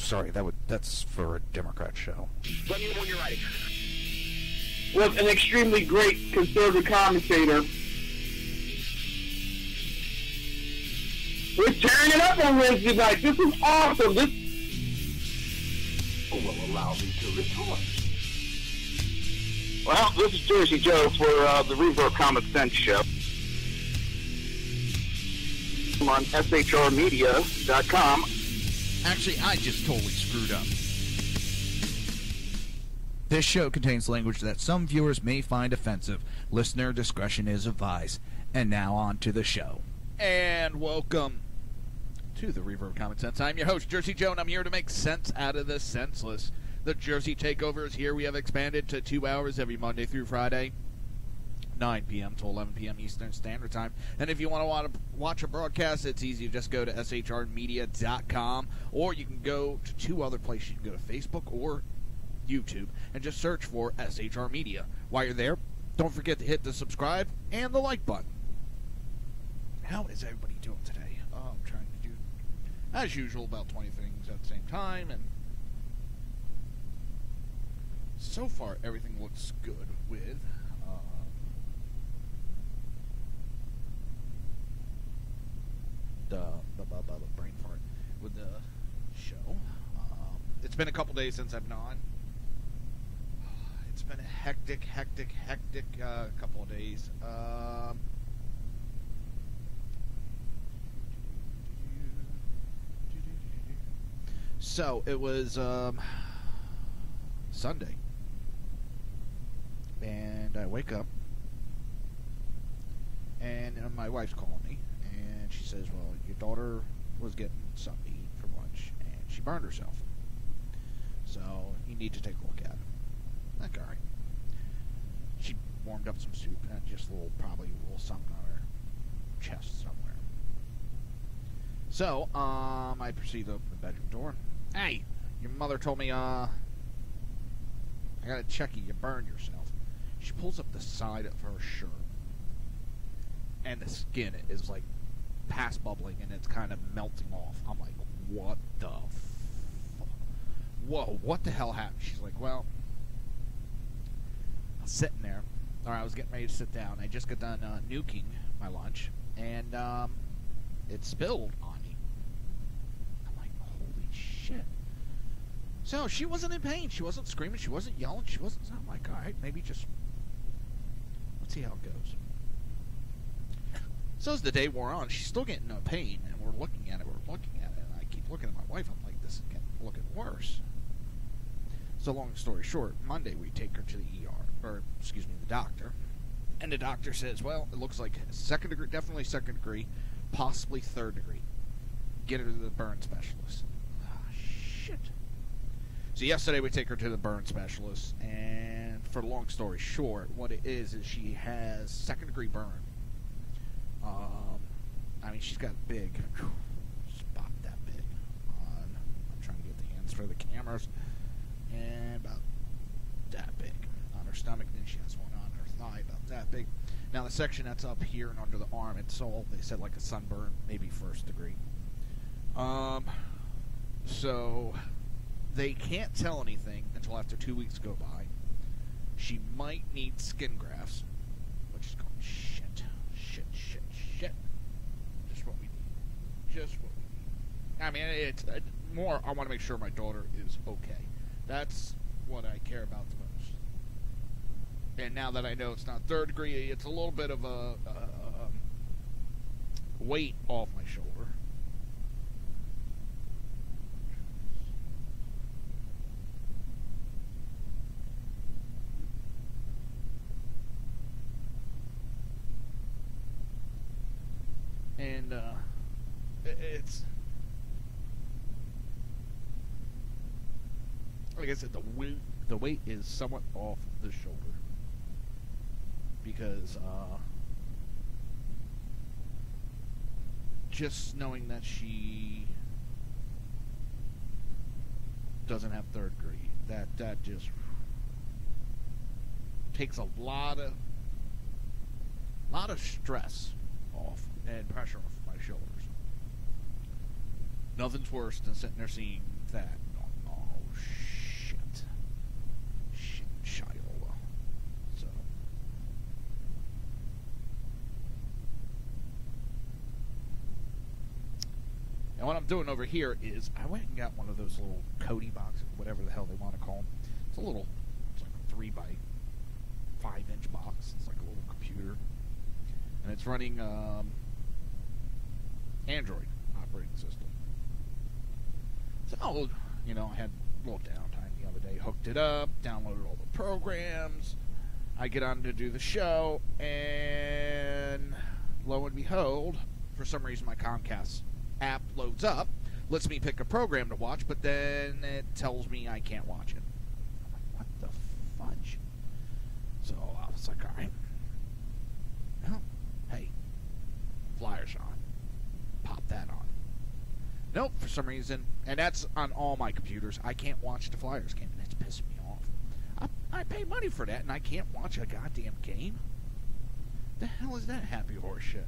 sorry, that's for a Democrat show. Let me know when you're ready. Was an extremely great conservative commentator. We're tearing it up on Wednesday night. This is awesome. This will allow me to retort. Well, this is Jersey Joe for the Reaver of Common Sense show. I'm on shrmedia.com. Actually, I just totally screwed up. This show contains language that some viewers may find offensive. Listener discretion is advised. And now on to the show. And welcome to the Reaver of Common Sense. I'm your host, Jersey Joe, and I'm here to make sense out of the senseless. The Jersey Takeover is here. We have expanded to 2 hours every Monday through Friday, 9 p.m. to 11 p.m. Eastern Standard Time. And if you want to watch a broadcast, it's easy. Just go to shrmedia.com, or you can go to two other places. You can go to Facebook or YouTube and just search for SHR Media. While you're there, don't forget to hit the subscribe and the like button. How is everybody doing today? I'm trying to do, as usual, about 20 things at the same time, and so far everything looks good with the brain fart with the show. It's been a couple days since I've been on. It's been a hectic couple of days. So it was Sunday, and I wake up, and my wife's calling me, and she says, well, your daughter was getting something to eat for lunch, and she burned herself, so you need to take a look at it. Like, all right. She warmed up some soup and just probably a little something on her chest somewhere. So, I proceed to open the bedroom door. Hey, your mother told me, I gotta check you burned yourself. She pulls up the side of her shirt, and the skin is like past bubbling, and it's kind of melting off. I'm like, what the whoa, what the hell happened? She's like, well, I was sitting there, or I was getting ready to sit down. I just got done nuking my lunch, and it spilled on me. I'm like, holy shit. So she wasn't in pain. She wasn't screaming. She wasn't yelling. She wasn't. I'm like, all right, maybe just let's see how it goes. So as the day wore on, she's still getting no pain, and we're looking at it. And I keep looking at my wife. I'm like, this is looking worse. So long story short, Monday we take her to the the doctor, and the doctor says, well, it looks like second degree, definitely second degree, possibly third degree. Get her to the burn specialist. Ah, shit. So yesterday we take her to the burn specialist, and for the long story short, what it is she has second degree burn. I mean, she's got big spot that big on. I'm trying to get the hands for the cameras, and about that big on her stomach. Then she has one on her thigh about that big. Now the section that's up here and under the arm, it's all, they said, like a sunburn, maybe first degree. So they can't tell anything until after 2 weeks go by. She might need skin grafts, which is going shit. Just what we need. I mean, it's more, I want to make sure my daughter is okay. That's what I care about the most. And now that I know it's not third degree, it's a little bit of a weight off my shoulder. And it's, like I said, the weight is somewhat off the shoulder, because just knowing that she doesn't have third degree, that just takes a lot of stress off and pressure off my shoulders. Nothing's worse than sitting there seeing that going, And what I'm doing over here is I went and got one of those little Cody boxes, whatever the hell they want to call them. It's like a 3 by 5 inch box. It's like a little computer, and it's running Android operating system. So, you know, I had a little downtime the other day, hooked it up, downloaded all the programs. I get on to do the show, and lo and behold, for some reason my Comcast app loads up, lets me pick a program to watch, but then it tells me I can't watch it. I'm like, what the fudge? So I was like, all right. Well, hey, Flyers on. Pop that on. Nope, for some reason, and that's on all my computers, I can't watch the Flyers game, and it's pissing me off. I pay money for that, and I can't watch a goddamn game? The hell is that happy horse shit?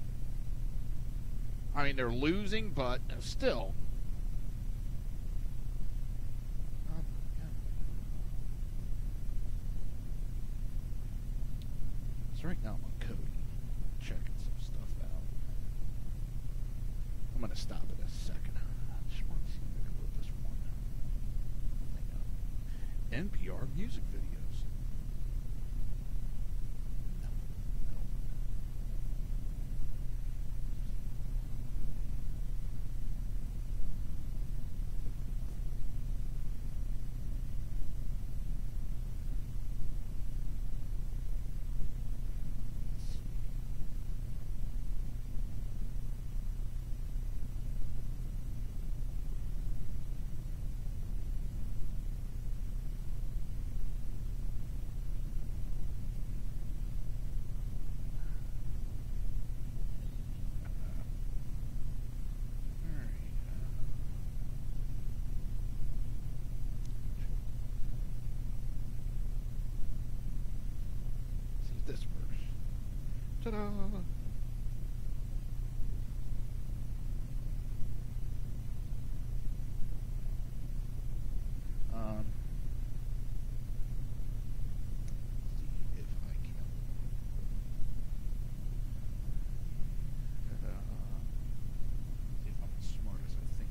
I mean, they're losing, but still. Oh, yeah. So right now I'm on Cody, checking some stuff out. I'm going to stop in a second. I just want to see if I can put this one thing up. NPR music videos. This verse. Ta-da! See if I can. See if I'm as smart as I think.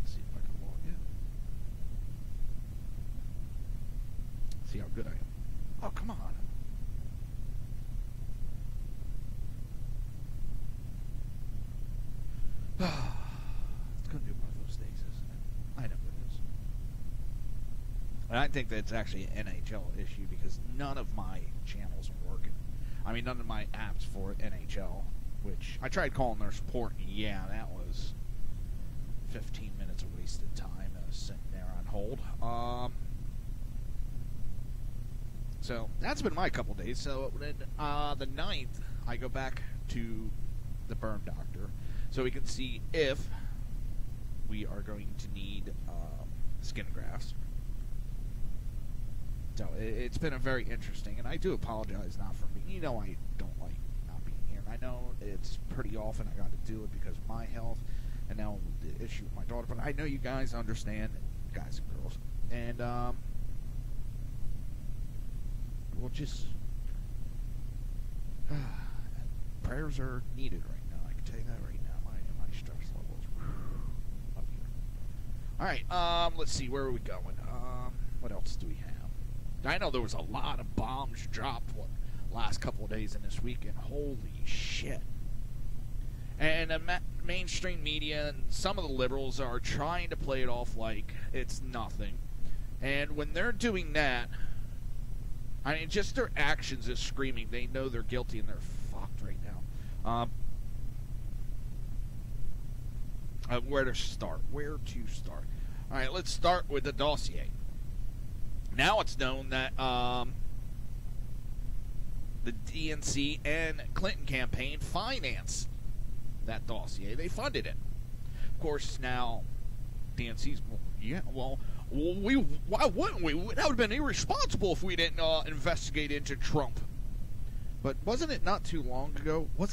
See if I can log in. See how good I am. Oh, come on. It's going to be one of those days, isn't it? I know it is. And I think that's actually an NHL issue because none of my channels are working. I mean, none of my apps for NHL, which I tried calling their support, and yeah, that was 15 minutes of wasted time sitting there on hold. So that's been my couple days. So then, the 9th, I go back to the burn doctor so we can see if we are going to need skin grafts. So it's been a very interesting, and I do apologize not for being. You know, I don't like not being here. And I know it's pretty often I got to do it because of my health, and now the issue with my daughter. But I know you guys understand, guys and girls, and we'll just prayers are needed right now. I can tell you that right now. My stress levels up here. All right, let's see. Where are we going? What else do we have? I know there was a lot of bombs dropped last couple of days in this weekend. Holy shit. And the mainstream media and some of the liberals are trying to play it off like it's nothing. And when they're doing that, I mean, just their actions is screaming. They know they're guilty and they're fucked right now. Where to start? All right, let's start with the dossier. Now it's known that the DNC and Clinton campaign financed that dossier. They funded it. Of course, now DNC's, why wouldn't we? That would have been irresponsible if we didn't investigate into Trump. But wasn't it not too long ago? When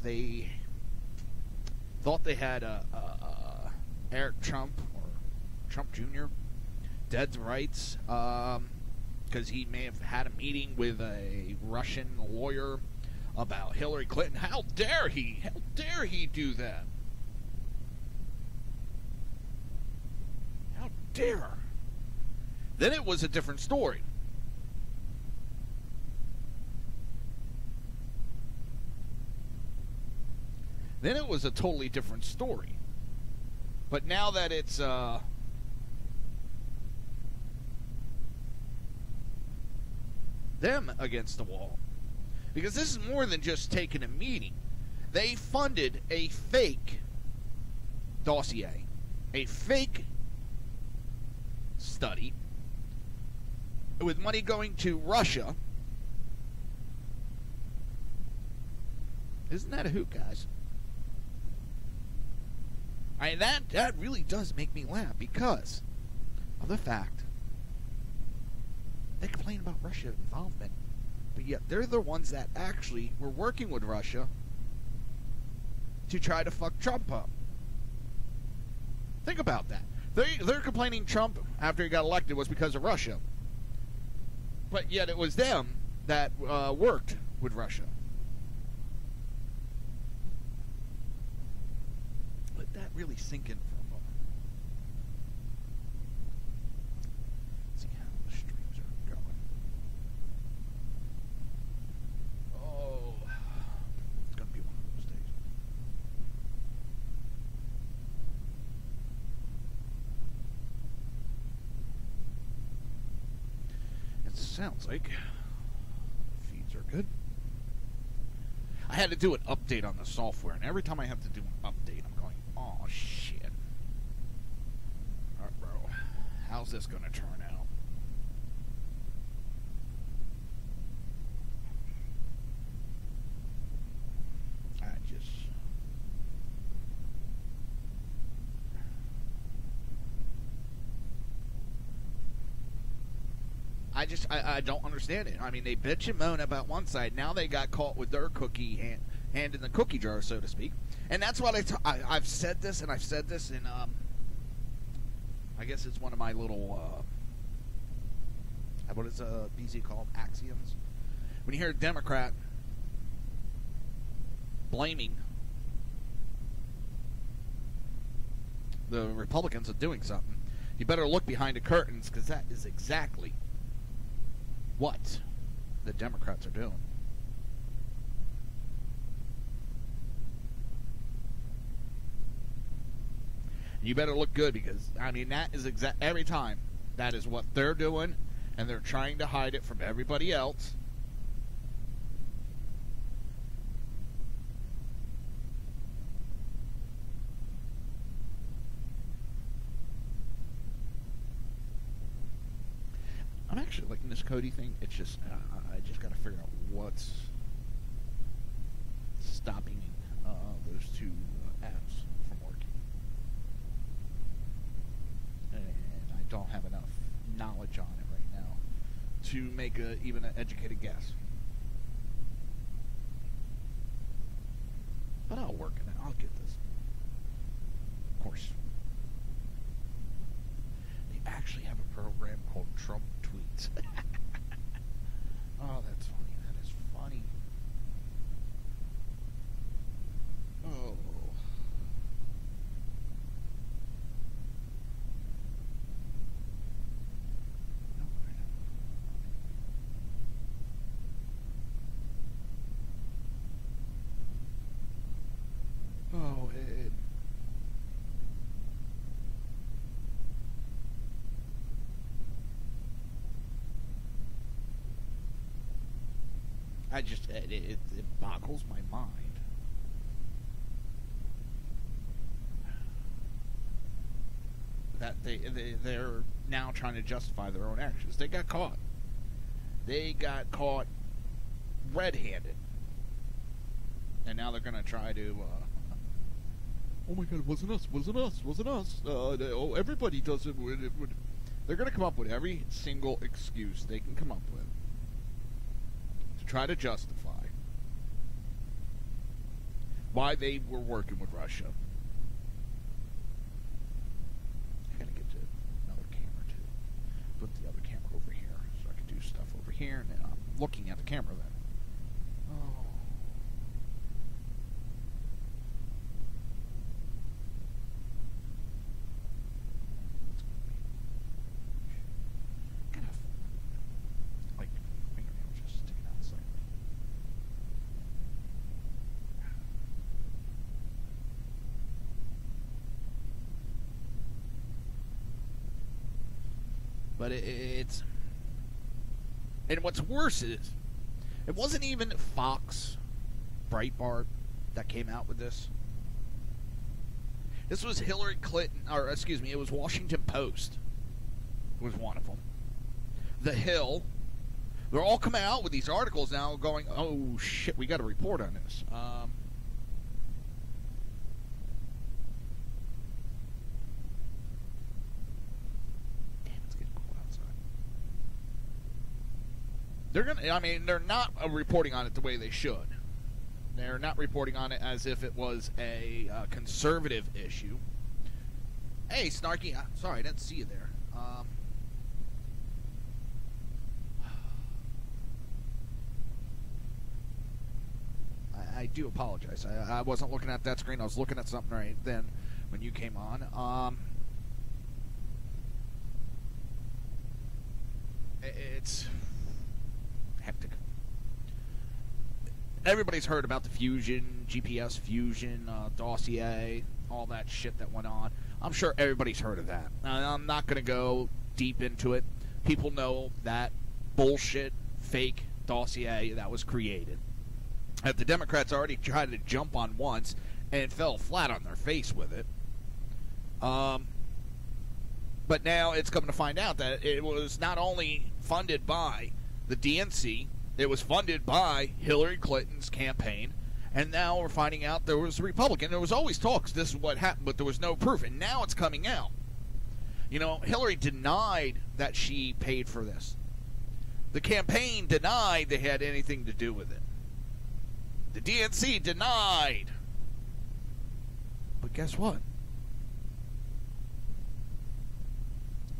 they thought they had Eric Trump or Trump Jr. dead to rights because he may have had a meeting with a Russian lawyer about Hillary Clinton. How dare he? How dare he do that? How dare? Then it was a different story. Then it was a totally different story. But now that it's them against the wall, because this is more than just taking a meeting. They funded a fake dossier, a fake study, with money going to Russia. Isn't that a hoot, guys? That really does make me laugh because of the fact they complain about Russia involvement, but yet they're the ones that actually were working with Russia to try to fuck Trump up. Think about that. They're complaining Trump after he got elected was because of Russia, but yet it was them that worked with Russia. That really sink in for a moment. Let's see how the streams are going. Oh, it's gonna be one of those days. It sounds like feeds are good. I had to do an update on the software, and every time I have to do an update, I'm going, oh, shit. Alright, bro. How's this going to turn out? I don't understand it. I mean, they bitch and moan about one side. Now they got caught with their cookie hand in the cookie jar, so to speak. And that's what I've said this, and I've said this in, I guess it's one of my little, what is BZ called? Axioms. When you hear a Democrat blaming the Republicans of doing something, you better look behind the curtains, because that is exactly what the Democrats are doing. You better look good, because, I mean, that is every time that is what they're doing, and they're trying to hide it from everybody else. I'm actually liking this Cody thing. It's just, I just got to figure out what's stopping those two apps from working. And I don't have enough knowledge on it right now to make even an educated guess. But I'll work on it. I'll get this. Of course. They actually have a program called Trump Tweets. Oh, that's funny. That is funny. Oh. Oh, Ed. It boggles my mind. That they're now trying to justify their own actions. They got caught. They got caught red-handed. And now they're going to try to, oh my God, it wasn't us, oh, everybody does it. They're going to come up with every single excuse they can come up with to try to justify why they were working with Russia. I got to get to another camera, too. Put the other camera over here so I can do stuff over here, and then I'm looking at the camera then. Oh. Kind of like fingernail just sticking out slightly. But it's... And what's worse is, it wasn't even Fox, Breitbart, that came out with this. This was Hillary Clinton, or excuse me, it was Washington Post. Was one of them. The Hill. They're all coming out with these articles now going, oh shit, we got to report on this. They're not reporting on it the way they should. They're not reporting on it as if it was a conservative issue. Hey, Snarky, sorry, I didn't see you there. I do apologize. I wasn't looking at that screen. I was looking at something right then when you came on. It's hectic. Everybody's heard about the fusion, GPS fusion, dossier, all that shit that went on. I'm sure everybody's heard of that. I'm not going to go deep into it. People know that bullshit, fake dossier that was created. That the Democrats already tried to jump on once and fell flat on their face with it. But now it's coming to find out that it was not only funded by the DNC, it was funded by Hillary Clinton's campaign, and now we're finding out there was a Republican. There was always talks, this is what happened, but there was no proof, and now it's coming out. You know, Hillary denied that she paid for this. The campaign denied they had anything to do with it. The DNC denied. But guess what?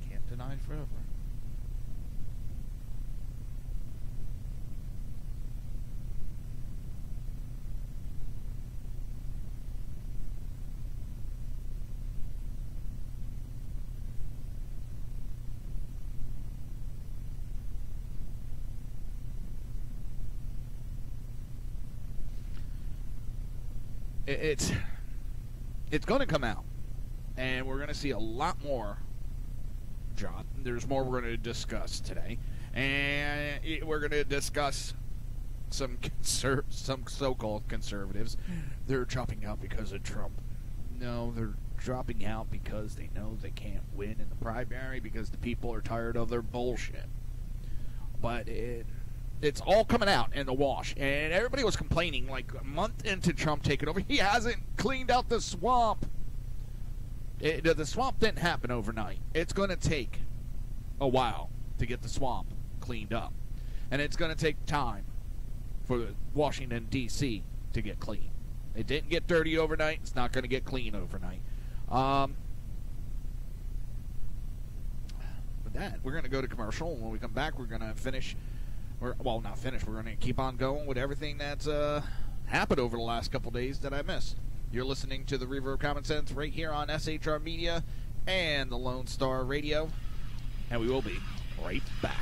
Can't deny it forever. It's going to come out, and we're going to see a lot more, John. There's more we're going to discuss today, and we're going to discuss some so-called conservatives. They're dropping out because of Trump. No, they're dropping out because they know they can't win in the primary because the people are tired of their bullshit. But it's all coming out in the wash, and everybody was complaining like a month into Trump taking over. He hasn't cleaned out the swamp. The swamp didn't happen overnight. It's going to take a while to get the swamp cleaned up, and it's going to take time for Washington, D.C. to get clean. It didn't get dirty overnight. It's not going to get clean overnight. With that, we're going to go to commercial, and when we come back, we're going to finish. Well, not finished. We're going to keep on going with everything that's happened over the last couple days that I missed. You're listening to the Reaver of Common Sense right here on SHR Media and the Lone Star Radio, and we will be right back.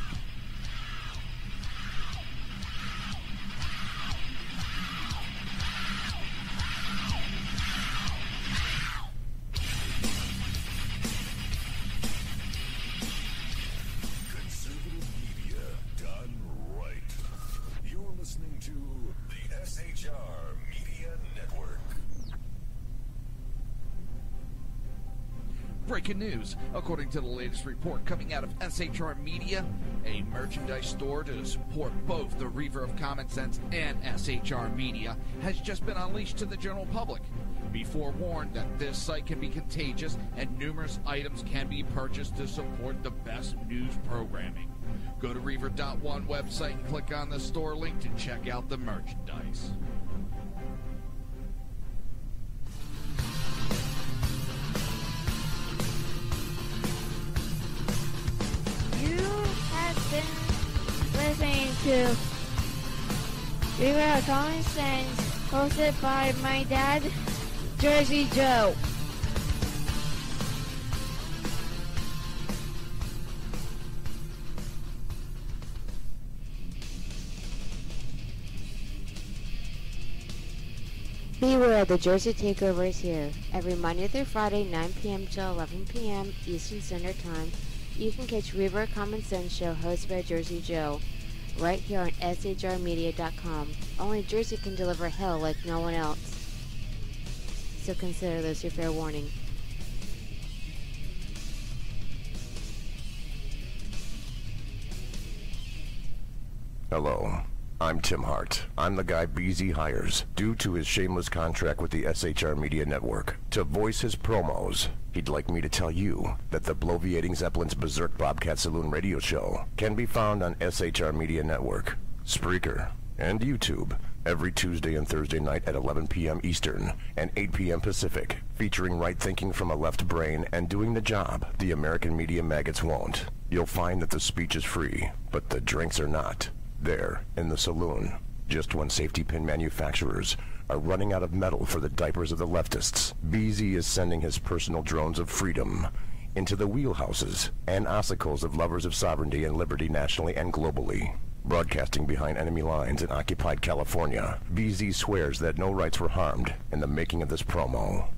Breaking news. According to the latest report coming out of SHR Media, a merchandise store to support both the Reaver of Common Sense and SHR Media has just been unleashed to the general public. Be forewarned that this site can be contagious and numerous items can be purchased to support the best news programming. Go to Reaver.one website and click on the store link to check out the merchandise. You have been listening to Reaver of Common Sense, hosted by my dad, Jersey Joe. Beware, the Jersey Takeover is here. Every Monday through Friday, 9 p.m. till 11 p.m. Eastern Standard Time, you can catch Reaver of Common Sense show hosted by Jersey Joe, right here on shrmedia.com. Only Jersey can deliver hell like no one else. So consider this your fair warning. Hello, I'm Tim Hart. I'm the guy BZ hires, due to his shameless contract with the SHR Media Network, to voice his promos. He'd like me to tell you that the Bloviating Zeppelin's Berserk Bobcat Saloon radio show can be found on SHR Media Network, Spreaker, and YouTube every Tuesday and Thursday night at 11 p.m. Eastern and 8 p.m. Pacific, featuring right thinking from a left brain and doing the job the American media maggots won't. You'll find that the speech is free, but the drinks are not. There, in the saloon, just when safety pin manufacturers are running out of metal for the diapers of the leftists, BZ is sending his personal drones of freedom into the wheelhouses and ossicles of lovers of sovereignty and liberty nationally and globally. Broadcasting behind enemy lines in occupied California, BZ swears that no rights were harmed in the making of this promo.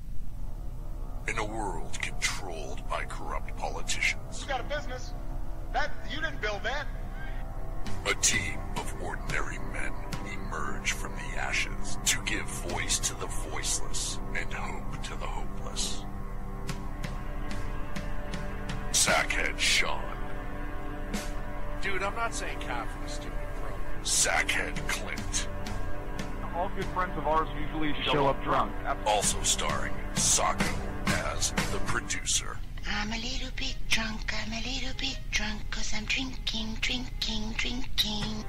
In a world controlled by corrupt politicians, You got a business. You didn't build that. a team of ordinary men emerge from the ashes to give voice to the voiceless and hope to the hopeless. Sackhead Sean. Dude, I'm not saying cow for the stupid pro. Sackhead Clint. All good friends of ours usually show up drunk. Also starring Sacco as the producer. I'm a little bit drunk, 'cause I'm drinking.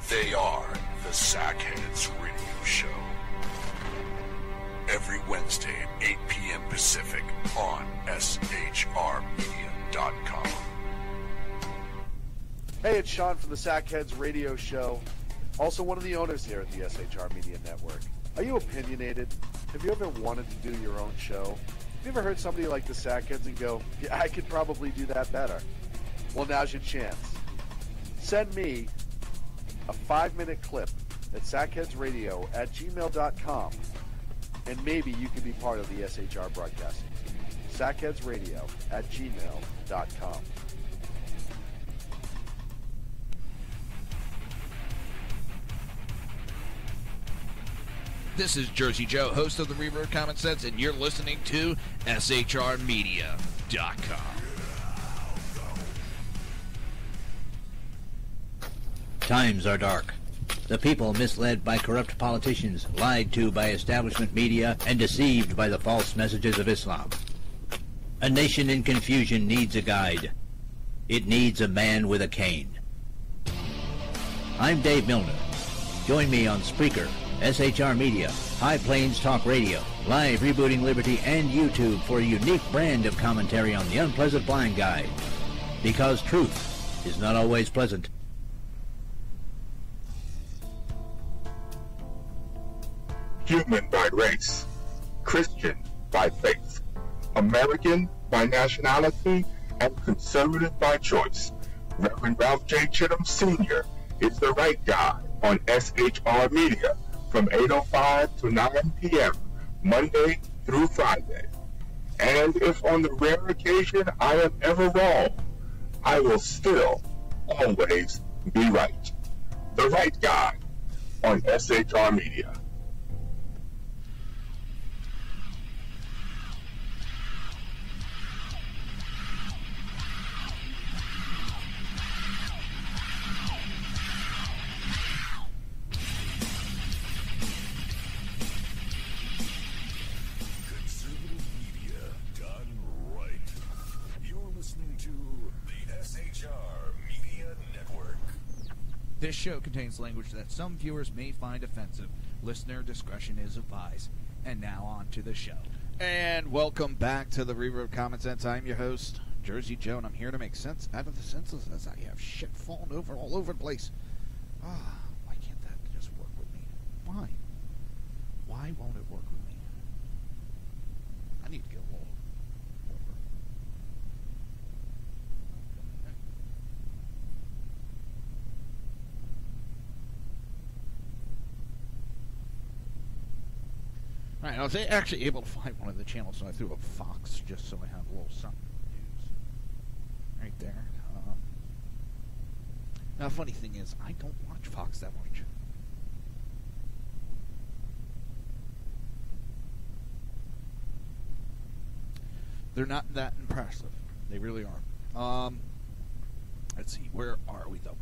They are the Sackheads Radio Show. Every Wednesday at 8 p.m. Pacific on shrmedia.com. Hey, it's Sean from the Sackheads Radio Show, also one of the owners here at the SHR Media Network. Are you opinionated? Have you ever wanted to do your own show? Have you ever heard somebody like the Sackheads and go, yeah, I could probably do that better? Well, now's your chance. Send me a 5-minute clip at sackheadsradio@gmail.com, and maybe you can be part of the SHR broadcasting team. sackheadsradio@gmail.com. This is Jersey Joe, host of the Reaver of Common Sense, and you're listening to shrmedia.com. Times are dark. The people misled by corrupt politicians, lied to by establishment media, and deceived by the false messages of Islam. A nation in confusion needs a guide. It needs a man with a cane. I'm Dave Milner. Join me on Spreaker, SHR Media, High Plains Talk Radio, Live Rebooting Liberty, and YouTube for a unique brand of commentary on the unpleasant blind guide. Because truth is not always pleasant. Human by race, Christian by faith, American by nationality, and conservative by choice. Reverend Ralph J. Chittum Sr. is the right guy on SHR Media from 8:05 to 9 p.m. Monday through Friday. And if on the rare occasion I am ever wrong, I will still always be right. The right guy on SHR Media. This show contains language that some viewers may find offensive. Listener discretion is advised. And now on to the show. And welcome back to the Reaver of Common Sense. I'm your host, Jersey Joe, and I'm here to make sense out of the senseless as I have shit falling over all over the place. Why can't that just work with me? Why? Why won't it work with me? I need to get a little over. Alright, I was actually able to find one of the channels, so I threw up Fox just so I have a little something news right there. Now, the funny thing is, I don't watch Fox that much. They're not that impressive. They really are. Let's see, where are we, though?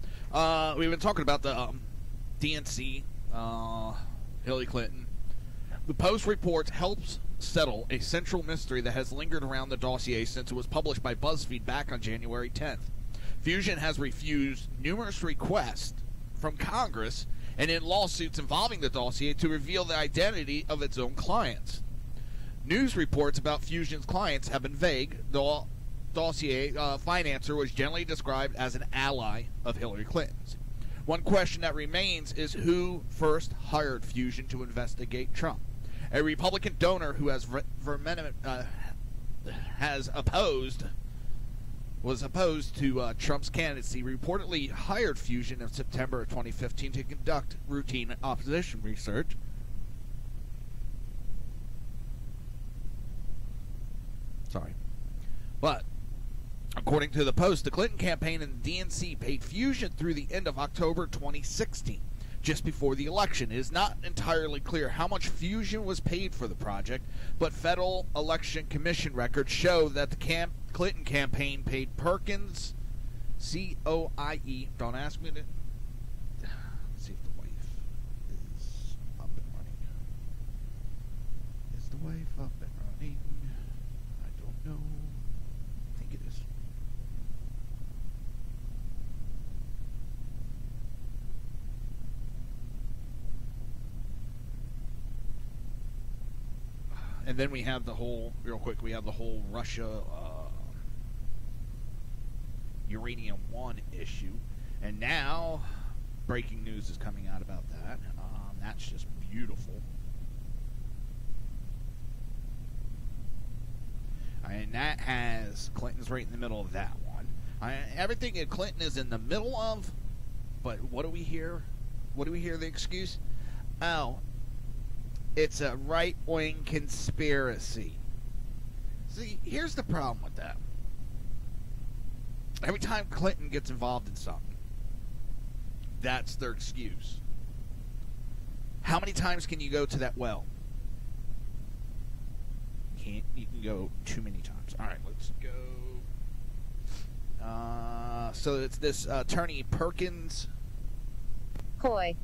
We've been talking about the DNC, Hillary Clinton. The Post reports helps settle a central mystery that has lingered around the dossier since it was published by BuzzFeed back on January 10th. Fusion has refused numerous requests from Congress and in lawsuits involving the dossier to reveal the identity of its own clients. News reports about Fusion's clients have been vague. The dossier financer was generally described as an ally of Hillary Clinton's. One question that remains is who first hired Fusion to investigate Trump. A Republican donor who was opposed to Trump's candidacy reportedly hired Fusion in September of 2015 to conduct routine opposition research. But according to the Post, the Clinton campaign and the DNC paid Fusion through the end of October 2016, just before the election. It is not entirely clear how much Fusion was paid for the project, but Federal Election Commission records show that the Clinton campaign paid Perkins, C-O-I-E, don't ask me to... Let's see if the wife is up and running. Is the wife up and running? I don't know. I think it is. And then we have the whole, real quick, we have the whole Russia Uranium 1 issue. And now, breaking news is coming out about that. That's just beautiful. And that has, Clinton's right in the middle of that one. Everything that Clinton is in the middle of, but what do we hear? What do we hear the excuse? Oh, it's a right-wing conspiracy. See, here's the problem with that. Every time Clinton gets involved in something, that's their excuse. How many times can you go to that well? You can go too many times. All right, let's go. So it's this attorney Perkins. Coy.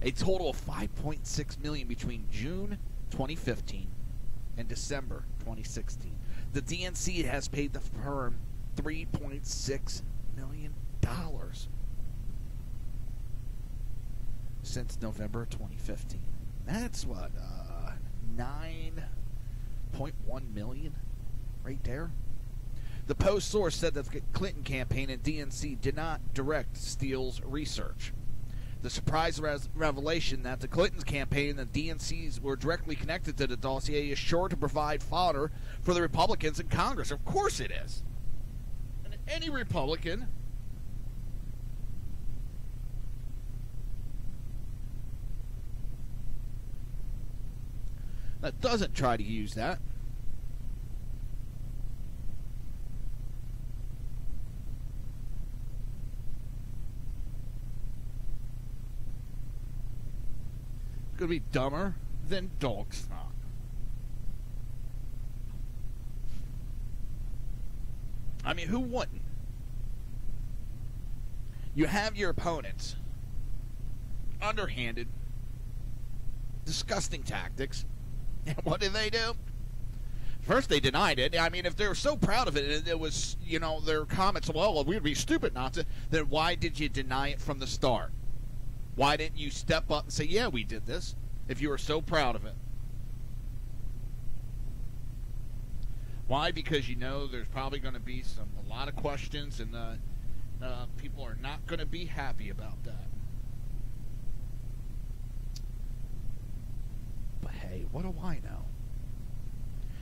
A total of $5.6 million between June 2015 and December 2016. The DNC has paid the firm $3.6 million since November 2015. That's what, $9.1 million right there. The Post source said that the Clinton campaign and DNC did not direct Steele's research. The surprise revelation that the Clintons campaign and the DNCs were directly connected to the dossier is sure to provide fodder for the Republicans in Congress. Of course it is. And any Republican that doesn't try to use that could be dumber than dog snot. I mean, who wouldn't? You have your opponents, underhanded, disgusting tactics, and what do? First, they denied it. I mean, if they were so proud of it, and it was, their comments, well, we'd be stupid not to, then why did you deny it from the start? Why didn't you step up and say, yeah, we did this, if you were so proud of it? Why? Because there's probably going to be a lot of questions, and people are not going to be happy about that. But hey, what do I know?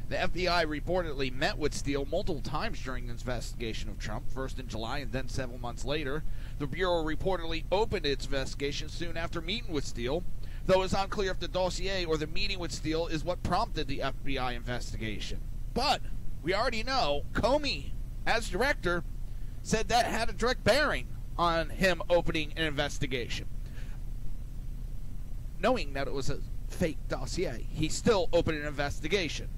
The FBI reportedly met with Steele multiple times during the investigation of Trump, first in July and then 7 months later. The Bureau reportedly opened its investigation soon after meeting with Steele, though it's unclear if the dossier or the meeting with Steele is what prompted the FBI investigation. But we already know Comey, as director, said that had a direct bearing on him opening an investigation. Knowing that it was a fake dossier, he still opened an investigation.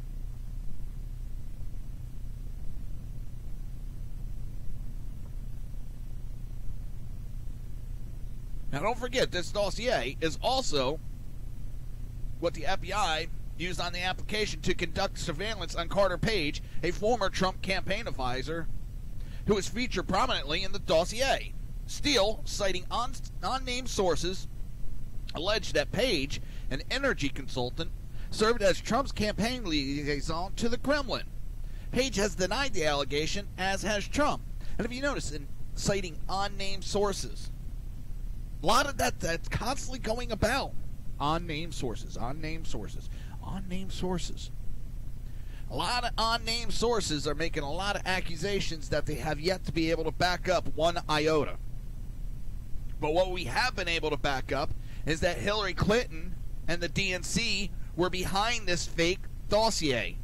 Now, don't forget, this dossier is also what the FBI used on the application to conduct surveillance on Carter Page, a former Trump campaign advisor, who is featured prominently in the dossier. Steele, citing unnamed sources, alleged that Page, an energy consultant, served as Trump's campaign liaison to the Kremlin. Page has denied the allegation, as has Trump. And if you notice, in citing unnamed sources, a lot of that's constantly going about. Unnamed sources, unnamed sources, unnamed sources. A lot of unnamed sources are making a lot of accusations that they have yet to be able to back up one iota. But what we have been able to back up is that Hillary Clinton and the DNC were behind this fake dossier.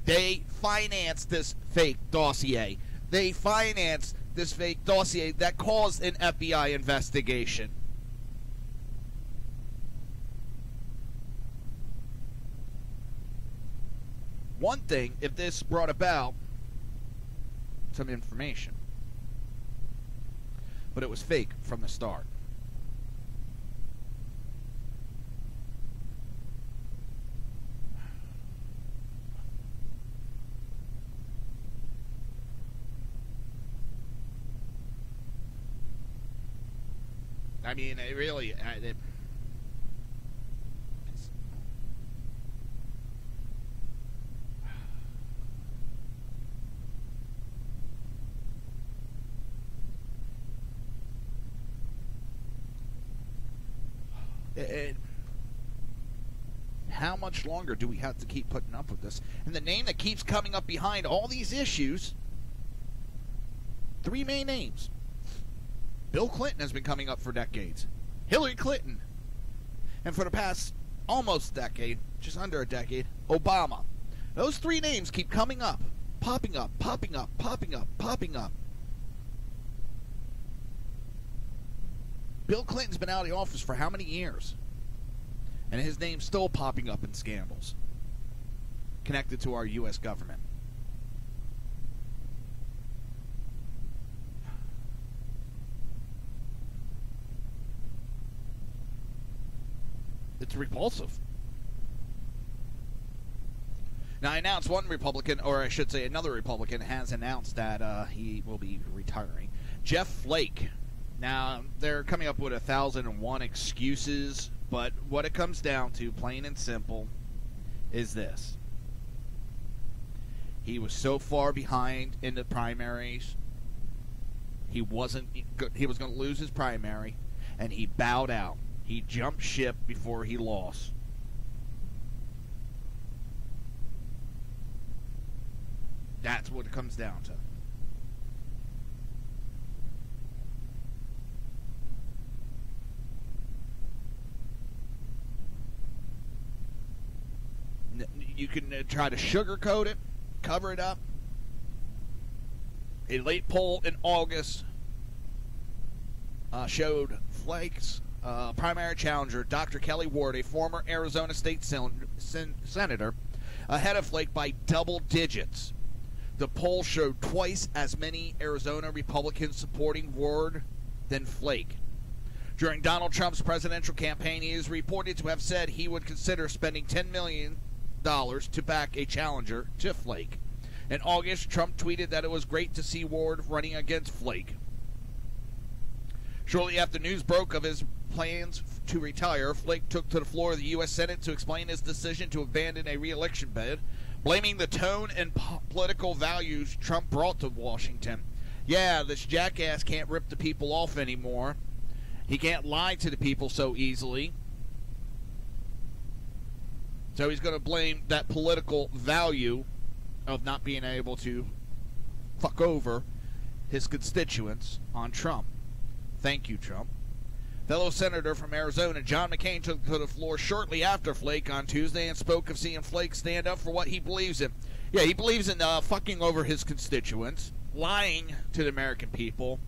They financed this fake dossier. They financed this fake dossier that caused an FBI investigation. One thing, if this brought about some information, but it was fake from the start. I mean, it really... how much longer do we have to keep putting up with this? And the name that keeps coming up behind all these issues, three main names. Bill Clinton has been coming up for decades. Hillary Clinton. And for the past almost decade, just under a decade, Obama. Those three names keep coming up, popping up, popping up, popping up, popping up. Bill Clinton's been out of the office for how many years? And his name's still popping up in scandals connected to our U.S. government. It's repulsive. Now, I announced one Republican, or I should say another Republican, has announced that he will be retiring. Jeff Flake. Now, they're coming up with 1,001 excuses, but what it comes down to, plain and simple, is this. He was so far behind in the primaries, he was going to lose his primary, and he bowed out. He jumped ship before he lost. That's what it comes down to. You can try to sugarcoat it, cover it up. A late poll in August showed Flake's primary challenger, Dr. Kelly Ward, a former Arizona state senator, ahead of Flake by double digits. The poll showed twice as many Arizona Republicans supporting Ward than Flake. During Donald Trump's presidential campaign, he is reported to have said he would consider spending $10 million to back a challenger to Flake. In August, Trump tweeted that it was great to see Ward running against Flake. Shortly after news broke of his plans to retire, Flake took to the floor of the U.S. Senate to explain his decision to abandon a re-election bid, blaming the tone and political values Trump brought to Washington. Yeah, this jackass can't rip the people off anymore. He can't lie to the people so easily. So he's going to blame that political value of not being able to fuck over his constituents on Trump. Thank you, Trump. Fellow Senator from Arizona, John McCain, took to the floor shortly after Flake on Tuesday and spoke of seeing Flake stand up for what he believes in. Yeah, he believes in fucking over his constituents, lying to the American people,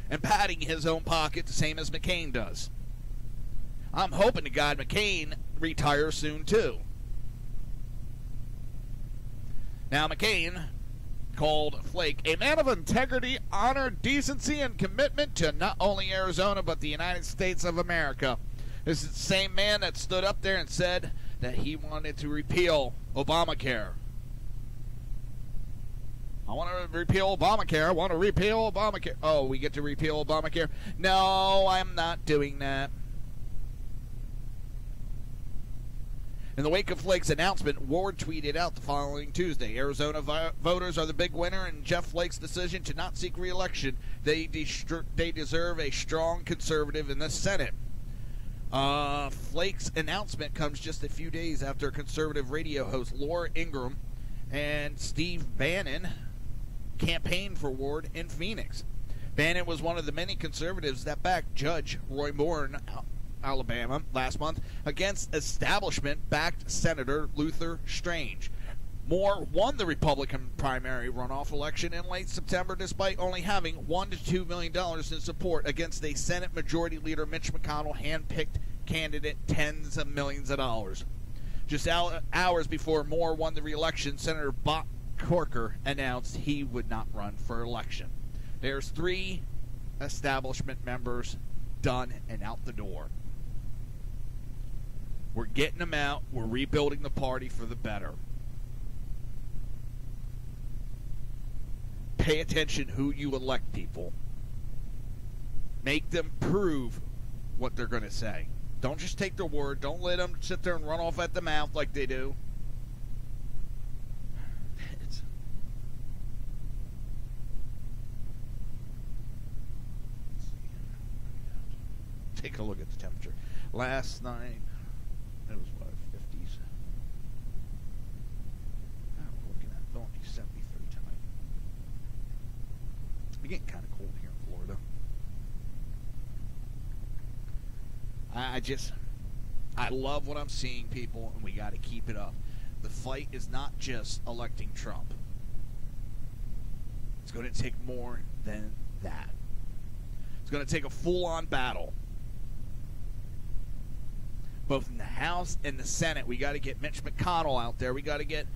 and padding his own pocket the same as McCain does. I'm hoping to God McCain retires soon, too. Now, McCain called Flake a man of integrity, honor, decency, and commitment to not only Arizona, but the United States of America. This is the same man that stood up there and said that he wanted to repeal Obamacare. I want to repeal Obamacare. I want to repeal Obamacare. Oh, we get to repeal Obamacare? No, I'm not doing that. In the wake of Flake's announcement, Ward tweeted out the following Tuesday, Arizona voters are the big winner in Jeff Flake's decision to not seek re-election. They deserve a strong conservative in the Senate. Flake's announcement comes just a few days after conservative radio host Laura Ingraham and Steve Bannon campaigned for Ward in Phoenix. Bannon was one of the many conservatives that backed Judge Roy Moore in Alabama last month against establishment-backed Senator Luther Strange. Moore won the Republican primary runoff election in late September despite only having $1 to $2 million in support against a Senate Majority Leader Mitch McConnell hand-picked candidate tens of millions of dollars. Just hours before Moore won the re-election, Senator Bob Corker announced he would not run for election. There's 3 establishment members done and out the door. We're getting them out. We're rebuilding the party for the better. Pay attention who you elect, people. Make them prove what they're going to say. Don't just take their word. Don't let them sit there and run off at the mouth like they do. Take a look at the temperature. Last night, it was what, 50s? I'm looking at it. Only 73 tonight. It's getting kind of cold here in Florida. I love what I'm seeing, people, and we got to keep it up. The fight is not just electing Trump. It's going to take more than that. It's going to take a full-on battle. Both in the House and the Senate. We got to get Mitch McConnell out there. We got to get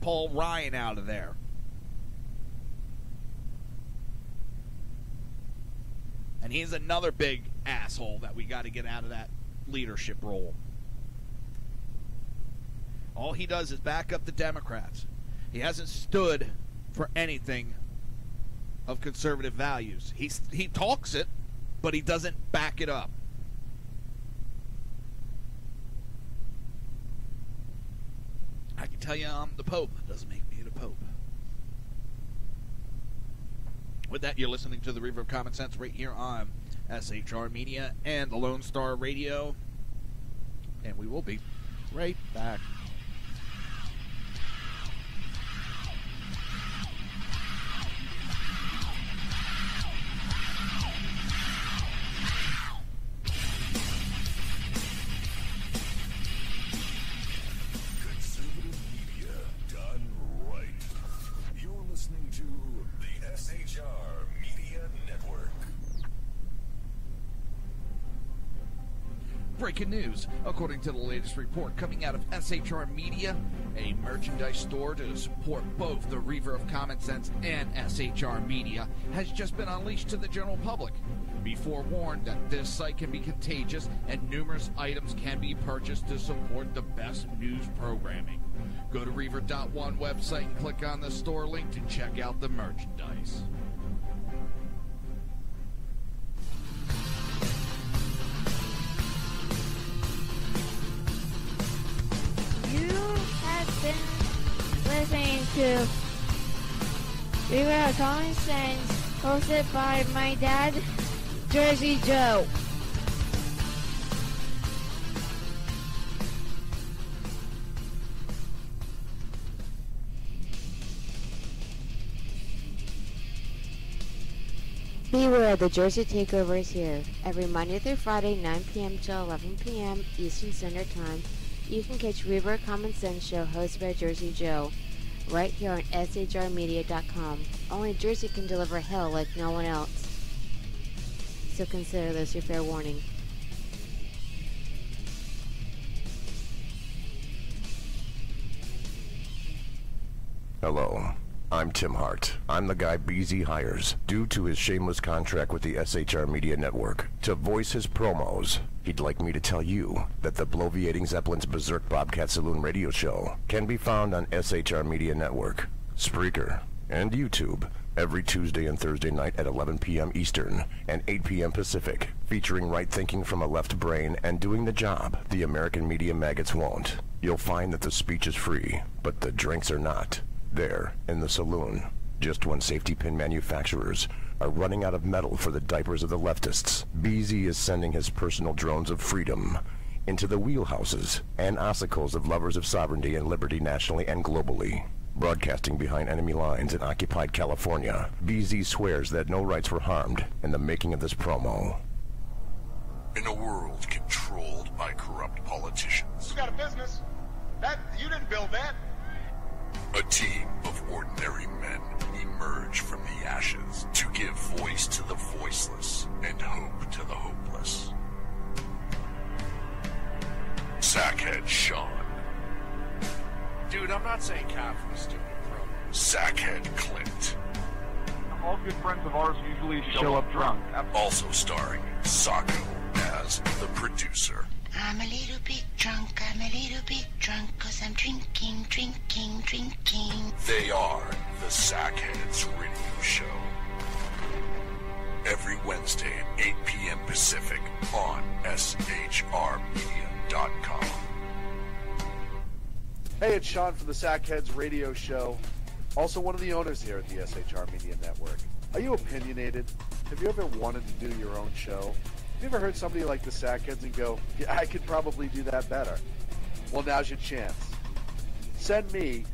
Paul Ryan out of there. And he's another big asshole that we got to get out of that leadership role. All he does is back up the Democrats. He hasn't stood for anything of conservative values. He talks it, but he doesn't back it up. I can tell you I'm the Pope. It doesn't make me the Pope. With that, you're listening to the Reaver of Common Sense right here on SHR Media and the Lone Star Radio. And we will be right back. Breaking news. According to the latest report coming out of SHR Media, a merchandise store to support both the Reaver of Common Sense and SHR Media has just been unleashed to the general public. Be forewarned that this site can be contagious and numerous items can be purchased to support the best news programming. Go to Reaver.one website and click on the store link to check out the merchandise. You have been listening to Reaver of Common Sense, hosted by my dad, Jersey Joe. Beware, the Jersey Takeover is here. Every Monday through Friday, 9 p.m. to 11 p.m. Eastern Standard Time, you can catch Reaver of Common Sense show hosted by Jersey Joe, right here on shrmedia.com. Only Jersey can deliver hell like no one else. So consider this your fair warning. Hello, I'm Tim Hart. I'm the guy BZ hires, due to his shameless contract with the SHR Media Network, to voice his promos. He'd like me to tell you that the Bloviating Zeppelin's Berserk Bobcat Saloon radio show can be found on SHR Media Network, Spreaker, and YouTube every Tuesday and Thursday night at 11 p.m. Eastern and 8 p.m. Pacific, featuring right thinking from a left brain and doing the job the American media maggots won't. You'll find that the speech is free, but the drinks are not. There, in the saloon, just when safety pin manufacturers are running out of metal for the diapers of the leftists, BZ is sending his personal drones of freedom into the wheelhouses and ossicles of lovers of sovereignty and liberty nationally and globally. Broadcasting behind enemy lines in occupied California, BZ swears that no rights were harmed in the making of this promo. In a world controlled by corrupt politicians, You got a business. You didn't build that. a team of ordinary men emerge from the ashes to give voice to the voiceless and hope to the hopeless. Sackhead Sean, Dude, I'm not saying cop for the stupid pro. Sackhead Clint, All good friends of ours usually show up drunk. also starring Sacco as the producer. I'm a little bit drunk, I'm a little bit drunk, 'cause I'm drinking, drinking, drinking. They are the Sackheads Radio Show. Every Wednesday at 8 p.m. Pacific on shrmedia.com. Hey, it's Sean from the Sackheads Radio Show, also one of the owners here at the SHR Media Network. Are you opinionated? Have you ever wanted to do your own show? Have you ever heard somebody like the Sackheads and go, yeah, I could probably do that better? Well, now's your chance. Send me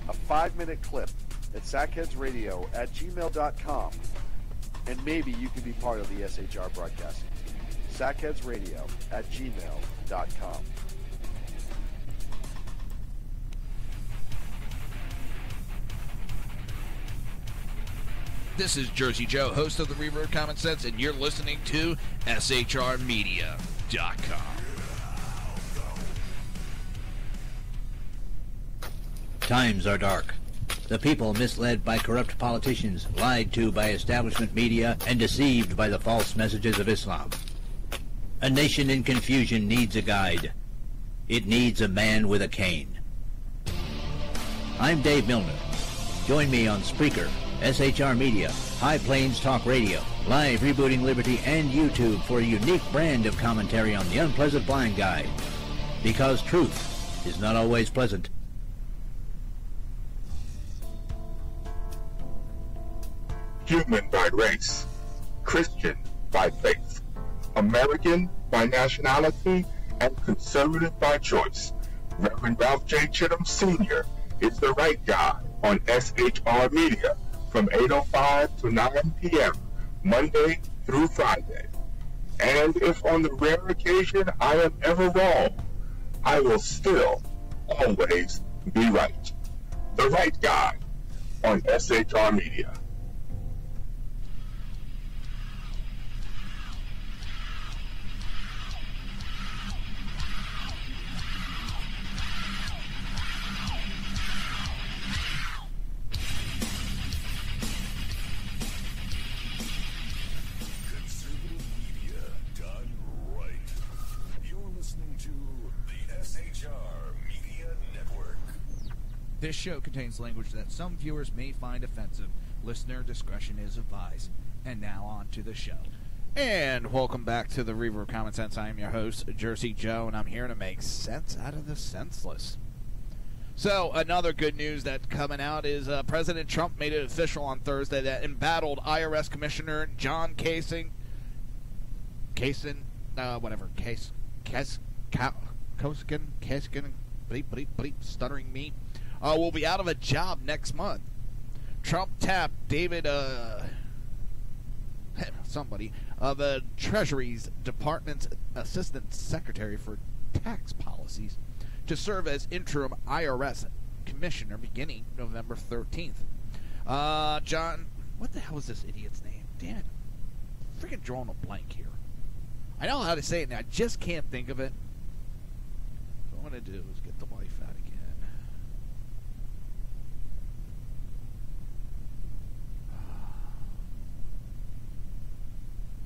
a 5-minute clip at sackheadsradio@gmail.com, and maybe you can be part of the SHR broadcasting team. sackheadsradio@gmail.com. This is Jersey Joe, host of the Reaver of Common Sense, and you're listening to shrmedia.com. Times are dark. The people misled by corrupt politicians, lied to by establishment media, and deceived by the false messages of Islam. A nation in confusion needs a guide. It needs a man with a cane. I'm Dave Milner. Join me on Spreaker, SHR Media, High Plains Talk Radio, Live Rebooting Liberty, and YouTube for a unique brand of commentary on the unpleasant blind guide. Because truth is not always pleasant. Human by race, Christian by faith, American by nationality, and conservative by choice. Reverend Ralph J. Chittum Sr. is the right guy on SHR Media from 8:05 to 9 p.m. Monday through Friday. And if on the rare occasion I am ever wrong, I will still always be right. The right guy on SHR Media. SHR Media Network. This show contains language that some viewers may find offensive. Listener discretion is advised. And now on to the show. And welcome back to the Reaver of Common Sense. I am your host, Jersey Joe, and I'm here to make sense out of the senseless. So, another good news that's coming out is President Trump made it official on Thursday that embattled IRS Commissioner John Kasich, stuttering me, will be out of a job next month. Trump tapped David, of the Treasury's Department's Assistant Secretary for Tax Policies, to serve as interim IRS Commissioner beginning November 13th. John, what the hell is this idiot's name? Damn it. I'm freaking drawing a blank here. I know how to say it now, I just can't think of it. So what I'm going to do is get the wife out again.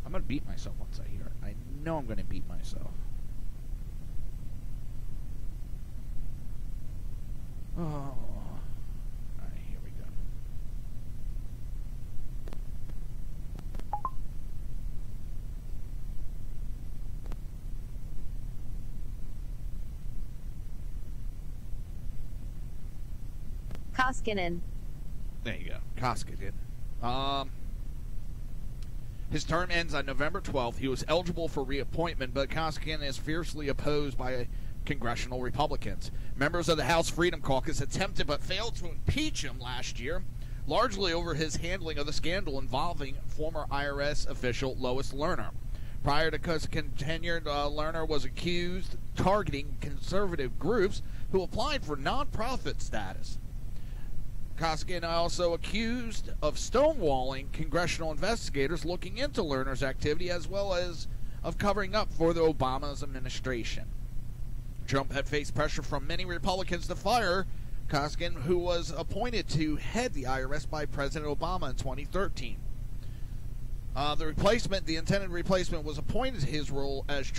I'm going to beat myself once I hear it. I know I'm going to beat myself. Oh. Alright, here we go. Koskinen. There you go. Koskinen. His term ends on November 12th. He was eligible for reappointment, but Koskinen is fiercely opposed by congressional Republicans. Members of the House Freedom Caucus attempted but failed to impeach him last year, largely over his handling of the scandal involving former IRS official Lois Lerner. Prior to Koskinen's tenure, Lerner was accused of targeting conservative groups who applied for nonprofit status. Koskinen also accused of stonewalling congressional investigators looking into Lerner's activity, as well as of covering up for the Obama's administration. Trump had faced pressure from many Republicans to fire Koskinen, who was appointed to head the IRS by President Obama in 2013. The intended replacement, was appointed to his role as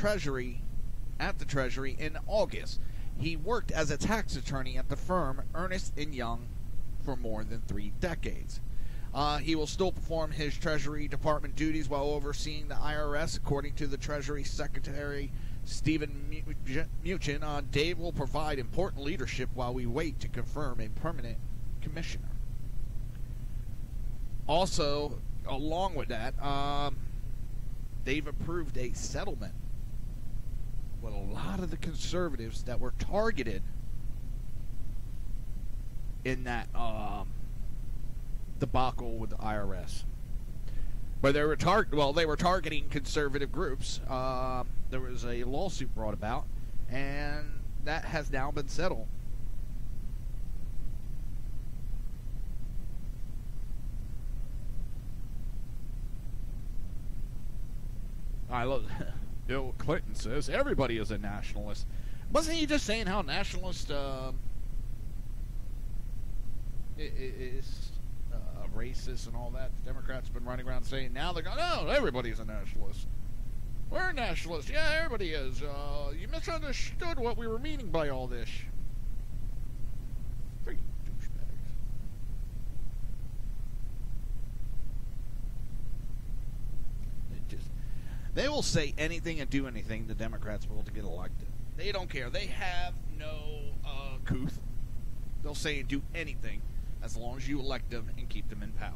at the Treasury in August. He worked as a tax attorney at the firm Ernst & Young for more than 3 decades. He will still perform his Treasury Department duties while overseeing the IRS, according to the Treasury Secretary Stephen Mnuchin. Dave will provide important leadership while we wait to confirm a permanent commissioner. Also, along with that, they've approved a settlement with a lot of the conservatives that were targeted in that debacle with the IRS. But they were targeting conservative groups. There was a lawsuit brought about, and that has now been settled. I love Bill Clinton says everybody is a nationalist. Wasn't he just saying how nationalist is racist and all that? The Democrats have been running around saying now they're going, no, everybody's a nationalist. We're nationalists. Yeah, everybody is. You misunderstood what we were meaning by all this. Freaking douchebags. They will say anything and do anything, the Democrats will, to get elected. They don't care. They have no couth. They'll say and do anything as long as you elect them and keep them in power.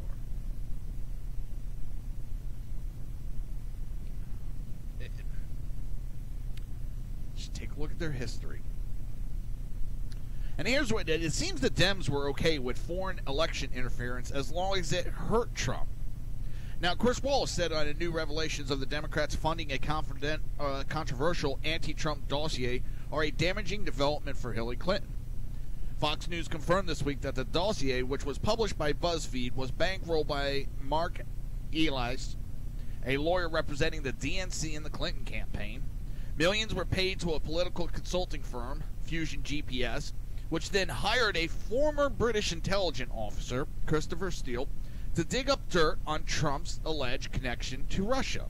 Just take a look at their history. And here's what it seems the Dems were okay with foreign election interference as long as it hurt Trump. Now, Chris Wallace said on a new revelations of the Democrats funding a controversial anti-Trump dossier are a damaging development for Hillary Clinton. Fox News confirmed this week that the dossier, which was published by BuzzFeed, was bankrolled by Mark Elias, a lawyer representing the DNC in the Clinton campaign. Millions were paid to a political consulting firm, Fusion GPS, which then hired a former British intelligence officer, Christopher Steele, to dig up dirt on Trump's alleged connection to Russia.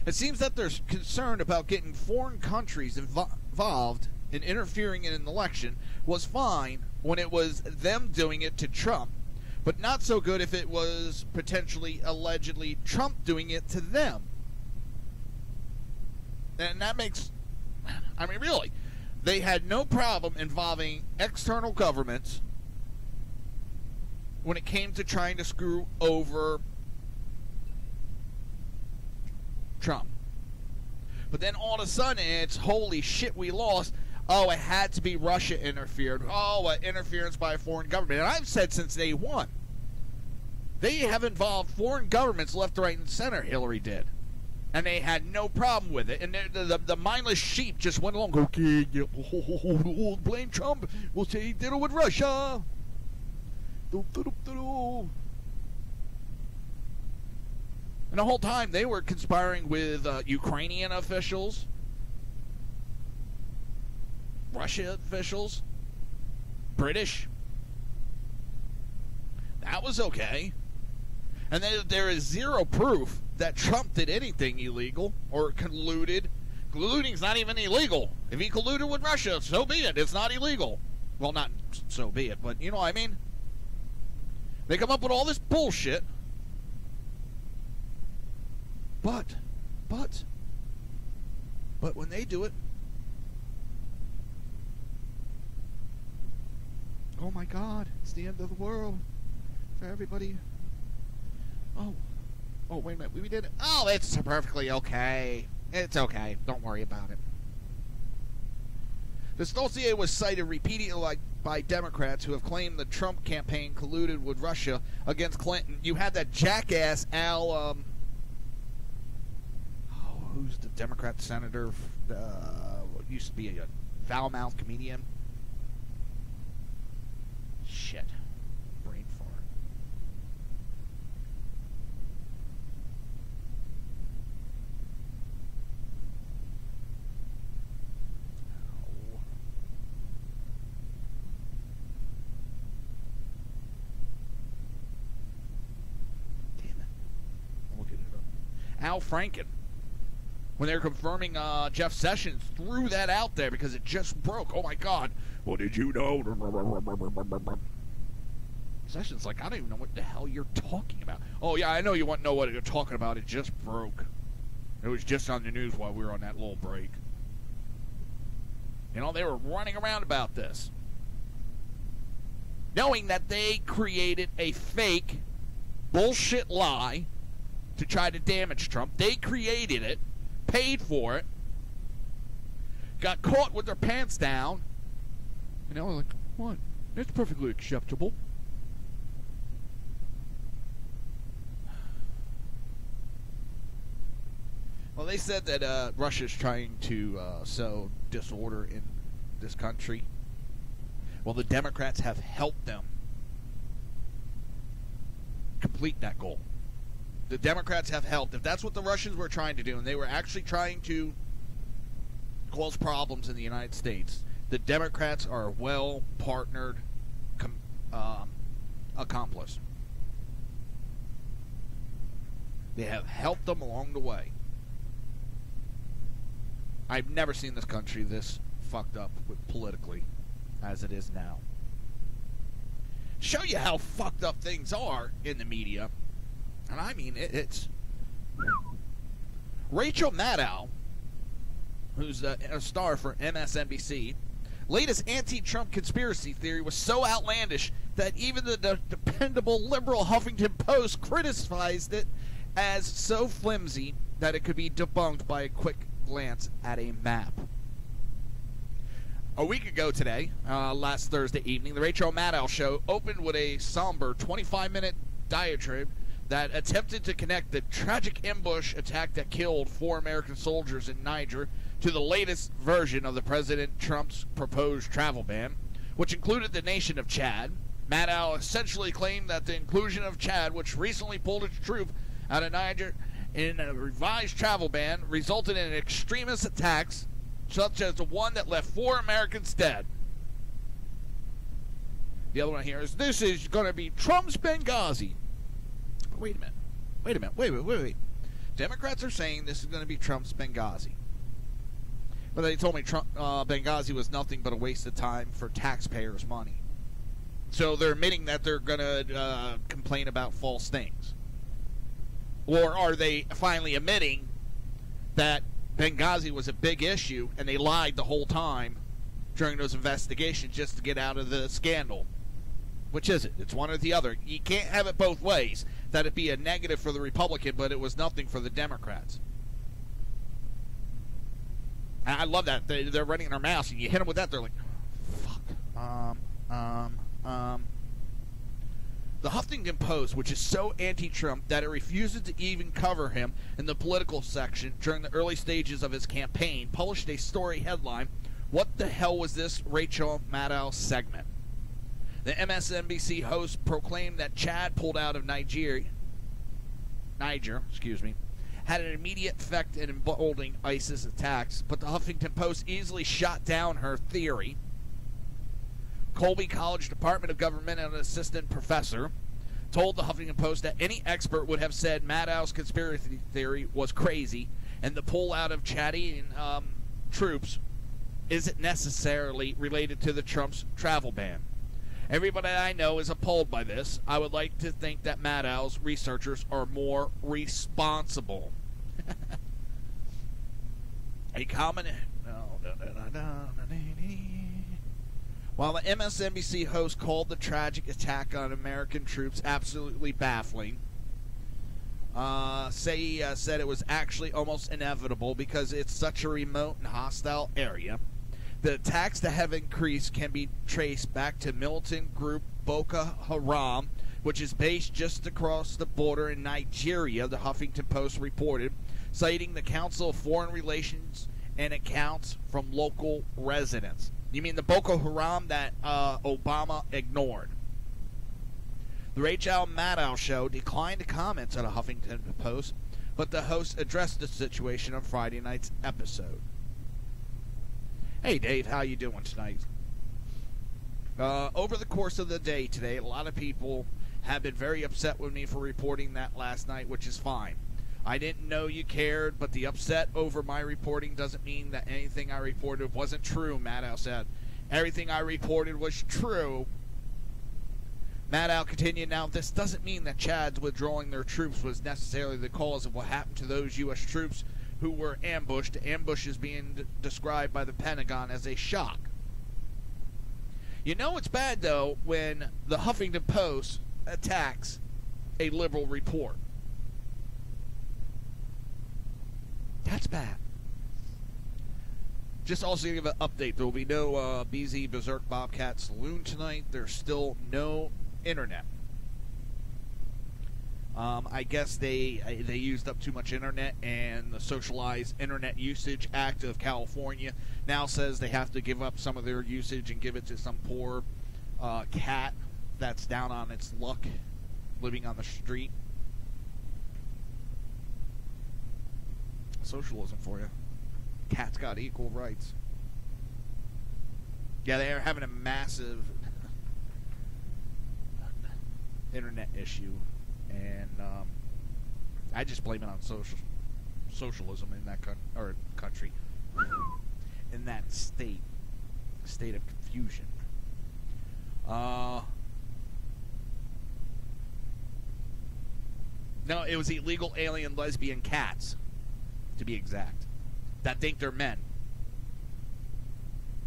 It seems that they're concerned about getting foreign countries involved in interfering in an election was fine when it was them doing it to Trump, but not so good if it was potentially, allegedly, Trump doing it to them. And that makes, I mean, really, they had no problem involving external governments when it came to trying to screw over Trump. But then all of a sudden, it's, holy shit, we lost. Oh, it had to be Russia interfered. Oh, interference by a foreign government. And I've said since day one, they have involved foreign governments left, right, and center, Hillary did. And they had no problem with it. And the mindless sheep just went along, okay, yeah, we'll blame Trump. We'll say he did it with Russia. And the whole time they were conspiring with Ukrainian officials, Russia officials, British. That was okay. And then there is zero proof that Trump did anything illegal or colluded. Colluding's not even illegal. If he colluded with Russia, so be it. It's not illegal. Well, not so be it, but you know what I mean? They come up with all this bullshit. But when they do it, oh my God, it's the end of the world for everybody. Oh, wait a minute, we did it. Oh, it's perfectly okay. It's okay. Don't worry about it. This dossier was cited repeatedly by Democrats who have claimed the Trump campaign colluded with Russia against Clinton. You had that jackass Al, who's the Democrat senator? Used to be a foul-mouthed comedian. Shit. Brain fart. Damn it. I'm looking it up. Al Franken. When they were confirming Jeff Sessions, threw that out there because it just broke. Oh my God. Well, did you know? Sessions like, I don't even know what the hell you're talking about. Oh yeah, I know you want to know what you're talking about. It just broke. It was just on the news while we were on that little break. You know, they were running around about this, knowing that they created a fake bullshit lie to try to damage Trump. They created it. Paid for it, got caught with their pants down, and they were like, what? It's perfectly acceptable. Well, they said that Russia's trying to sow disorder in this country. Well, the Democrats have helped them complete that goal. The Democrats have helped. If that's what the Russians were trying to do, and they were actually trying to cause problems in the United States, the Democrats are a well-partnered accomplice. They have helped them along the way. I've never seen this country this fucked up politically as it is now. Show you how fucked up things are in the media. And I mean, it's Rachel Maddow, who's a star for MSNBC. Latest anti-Trump conspiracy theory was so outlandish that even the dependable liberal Huffington Post criticized it as so flimsy that it could be debunked by a quick glance at a map. A week ago today, last Thursday evening, the Rachel Maddow show opened with a somber 25-minute diatribe that attempted to connect the tragic ambush attack that killed 4 American soldiers in Niger to the latest version of the President Trump's proposed travel ban, which included the nation of Chad. Maddow essentially claimed that the inclusion of Chad, which recently pulled its troops out of Niger in a revised travel ban, resulted in extremist attacks such as the one that left 4 Americans dead. The other one here is, this is going to be Trump's Benghazi. Wait a minute. Wait. Democrats are saying this is going to be Trump's Benghazi. But they told me Benghazi was nothing but a waste of time for taxpayers' money. So they're admitting that they're going to complain about false things. Or are they finally admitting that Benghazi was a big issue and they lied the whole time during those investigations just to get out of the scandal? Which is it? It's one or the other. You can't have it both ways. That it be a negative for the Republican, but it was nothing for the Democrats. And I love that. They're running their mouths, and you hit them with that, they're like, fuck. The Huffington Post, which is so anti-Trump that it refuses to even cover him in the political section during the early stages of his campaign, published a story headline, "What the hell was this Rachel Maddow segment?" The MSNBC host proclaimed that Chad pulled out of Niger, had an immediate effect in emboldening ISIS attacks, but the Huffington Post easily shot down her theory. Colby College Department of Government and an assistant professor told the Huffington Post that any expert would have said Maddow's conspiracy theory was crazy, and the pullout of Chadian troops isn't necessarily related to the Trump's travel ban. Everybody I know is appalled by this. I would like to think that Maddow's researchers are more responsible. A common... While the MSNBC host called the tragic attack on American troops absolutely baffling, said it was actually almost inevitable because it's such a remote and hostile area. The attacks that have increased can be traced back to militant group Boko Haram, which is based just across the border in Nigeria, the Huffington Post reported, citing the Council of Foreign Relations and accounts from local residents. You mean the Boko Haram that Obama ignored? The Rachel Maddow show declined to comment on the Huffington Post, but the host addressed the situation on Friday night's episode. Hey Dave, how you doing tonight? Over the course of the day today, a lot of people have been very upset with me for reporting that last night, which is fine. I didn't know you cared, but the upset over my reporting doesn't mean that anything I reported wasn't true, Maddow said. Everything I reported was true. Maddow continued, now this doesn't mean that Chad's withdrawing their troops was necessarily the cause of what happened to those U.S. troops who were ambushed. The ambush is being described by the Pentagon as a shock. You know it's bad, though, when the Huffington Post attacks a liberal report. That's bad. Just also to give an update, there will be no BZ Berserk Bobcat Saloon tonight. There's still no internet. I guess they used up too much internet, and the Socialized Internet Usage Act of California now says they have to give up some of their usage and give it to some poor cat that's down on its luck, living on the street. Socialism for you. Cat's got equal rights. Yeah, they are having a massive internet issue, and I just blame it on socialism in that country, in that state of confusion. No, it was illegal alien lesbian cats, to be exact, that think they're men,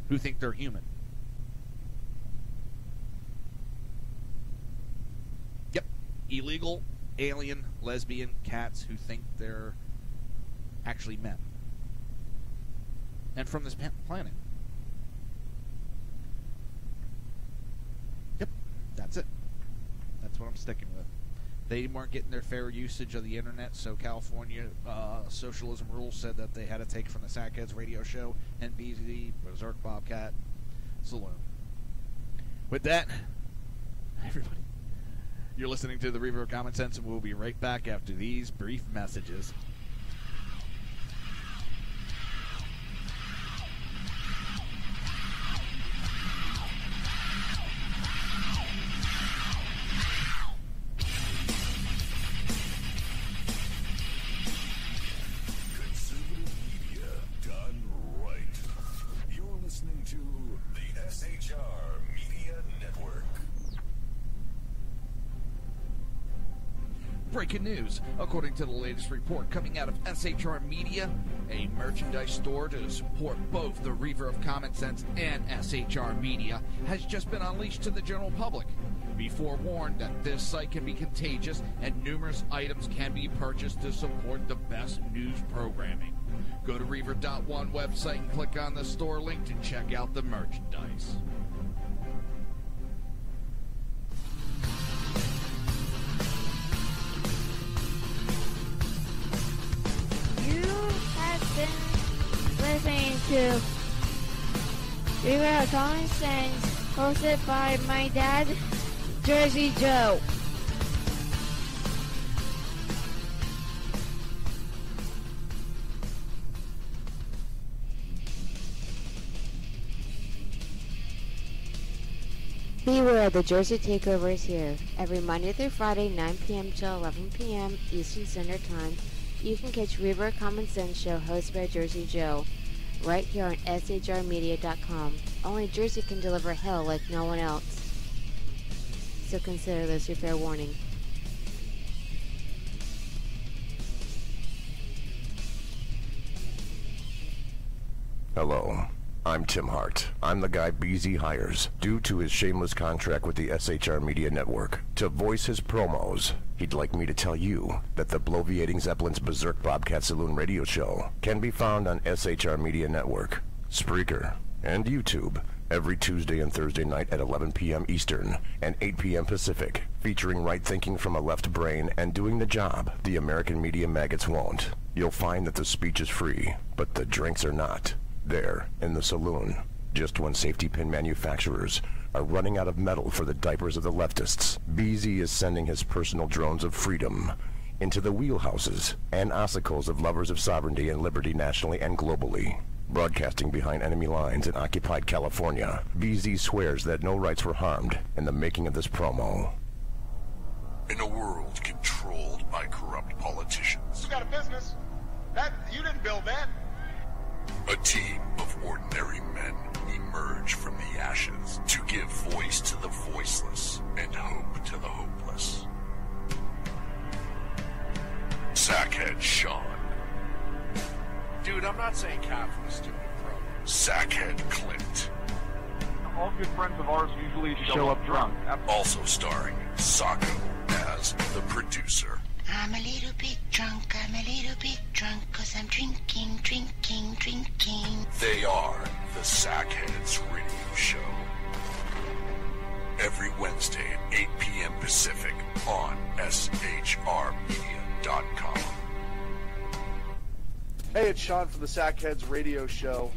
who think they're human. Yep, illegal alien lesbian cats who think they're actually men, and from this planet. Yep, that's it. That's what I'm sticking with. They weren't getting their fair usage of the internet, so California socialism rules said that they had to take from the Sackheads radio show and BZ Berserk Bobcat Saloon. With that, everybody, you're listening to the Reaver of Common Sense, and we'll be right back after these brief messages. Conservative media done right. Breaking news. According to the latest report coming out of SHR Media, a merchandise store to support both the Reaver of Common Sense and SHR Media has just been unleashed to the general public. Be forewarned that this site can be contagious and numerous items can be purchased to support the best news programming. Go to Reaver.one website and click on the store link to check out the merchandise. You have been listening to Reaver of Common Sense, hosted by my dad, Jersey Joe. Beware, the Jersey Takeover is here. Every Monday through Friday, 9 p.m. till 11 p.m. Eastern Standard Time, you can catch Reaver of Common Sense show hosted by Jersey Joe, right here on shrmedia.com. Only Jersey can deliver hell like no one else. So consider this your fair warning. Hello, I'm Tim Hart. I'm the guy BZ hires, due to his shameless contract with the SHR Media Network, to voice his promos. He'd like me to tell you that the Bloviating Zeppelin's Berserk Bobcat Saloon radio show can be found on SHR Media Network, Spreaker, and YouTube every Tuesday and Thursday night at 11 p.m. Eastern and 8 p.m. Pacific, featuring right thinking from a left brain and doing the job the American media maggots won't. You'll find that the speech is free, but the drinks are not. There, in the saloon, just when safety pin manufacturers are running out of metal for the diapers of the leftists, BZ is sending his personal drones of freedom into the wheelhouses and ossicles of lovers of sovereignty and liberty nationally and globally. Broadcasting behind enemy lines in occupied California, BZ swears that no rights were harmed in the making of this promo. In a world controlled by corrupt politicians, You got a business. You didn't build that. a team of ordinary men emerge from the ashes to give voice to the voiceless and hope to the hopeless. Sackhead Sean, Dude, I'm not saying capitalist, stupid pro. Sackhead Clint, All good friends of ours usually show up drunk. also starring Sacco as the producer. I'm a little bit drunk, cause I'm drinking. They are the Sackheads Radio Show. Every Wednesday at 8 p.m. Pacific on shrmedia.com. Hey, it's Sean from the Sackheads Radio Show,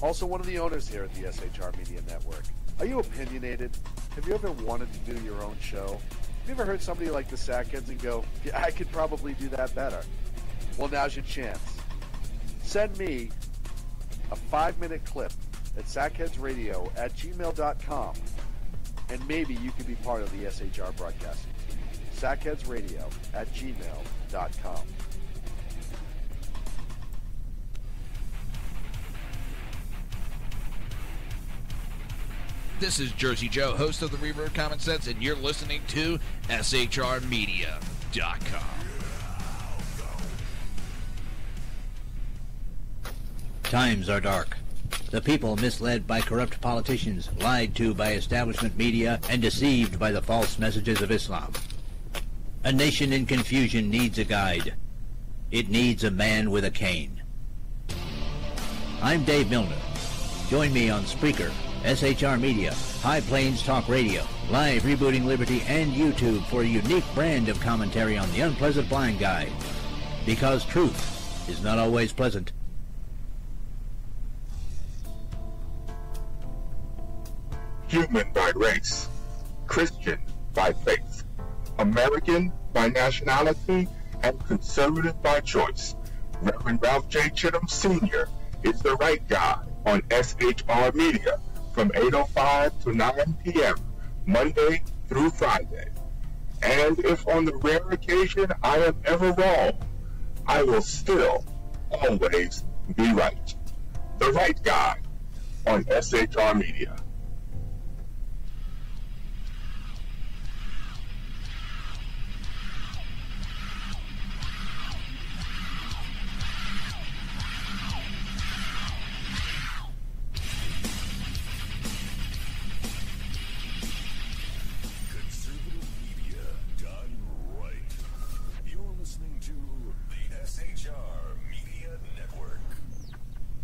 also one of the owners here at the SHR Media Network. Are you opinionated? Have you ever wanted to do your own show? Have you ever heard somebody like the Sackheads and go, yeah, I could probably do that better? Well, now's your chance. Send me a 5-minute clip at sackheadsradio@gmail.com, and maybe you can be part of the SHR broadcasting team. sackheadsradio@gmail.com. This is Jersey Joe, host of the Reaver of Common Sense, and you're listening to shrmedia.com. Times are dark. The people misled by corrupt politicians, lied to by establishment media, and deceived by the false messages of Islam. A nation in confusion needs a guide. It needs a man with a cane. I'm Dave Milner. Join me on Spreaker, SHR Media, High Plains Talk Radio, Live Rebooting Liberty, and YouTube for a unique brand of commentary on the unpleasant blind guide. Because truth is not always pleasant. Human by race, Christian by faith, American by nationality, and conservative by choice. Reverend Ralph J. Chittum Sr. is the right guy on SHR Media from 8:05 to 9 p.m. Monday through Friday. And if on the rare occasion I am ever wrong, I will still always be right. The right guy on SHR Media.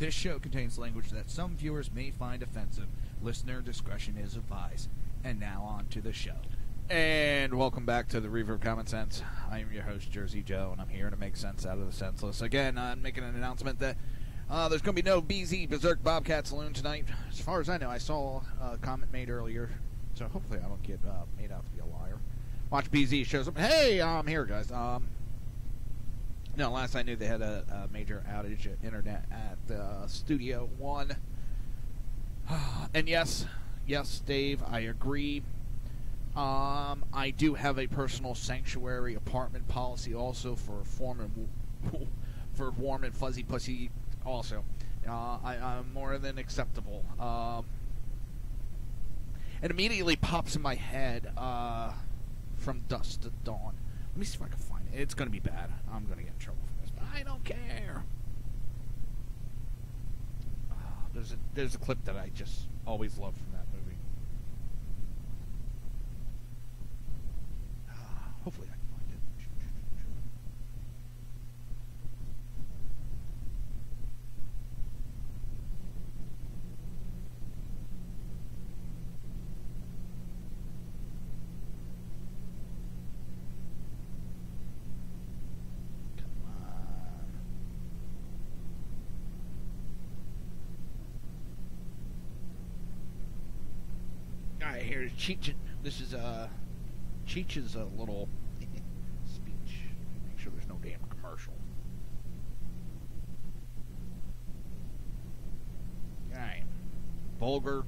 This show contains language that some viewers may find offensive. Listener discretion is advised. And now on to the show. And welcome back to the Reaver of Common Sense. I am your host, Jersey Joe, and I'm here to make sense out of the senseless. Again, I'm making an announcement that there's going to be no BZ Berserk Bobcat Saloon tonight. As far as I know, I saw a comment made earlier, so hopefully I don't get made out to be a liar. Watch BZ shows up. Hey, I'm here, guys. No, last I knew they had a major outage at internet at Studio One. And yes, Dave, I agree. I do have a personal sanctuary apartment policy also for warm and fuzzy pussy. Also, I'm more than acceptable. It immediately pops in my head from dusk to dawn. Let me see if I can find it. It's going to be bad. I'm going to get in trouble for this, but I don't care. There's a clip that I just always loved from that movie. Hopefully I can find it. Alright, here's Cheech. This is Cheech's little speech. Make sure there's no damn commercial. Alright. Vulgar. A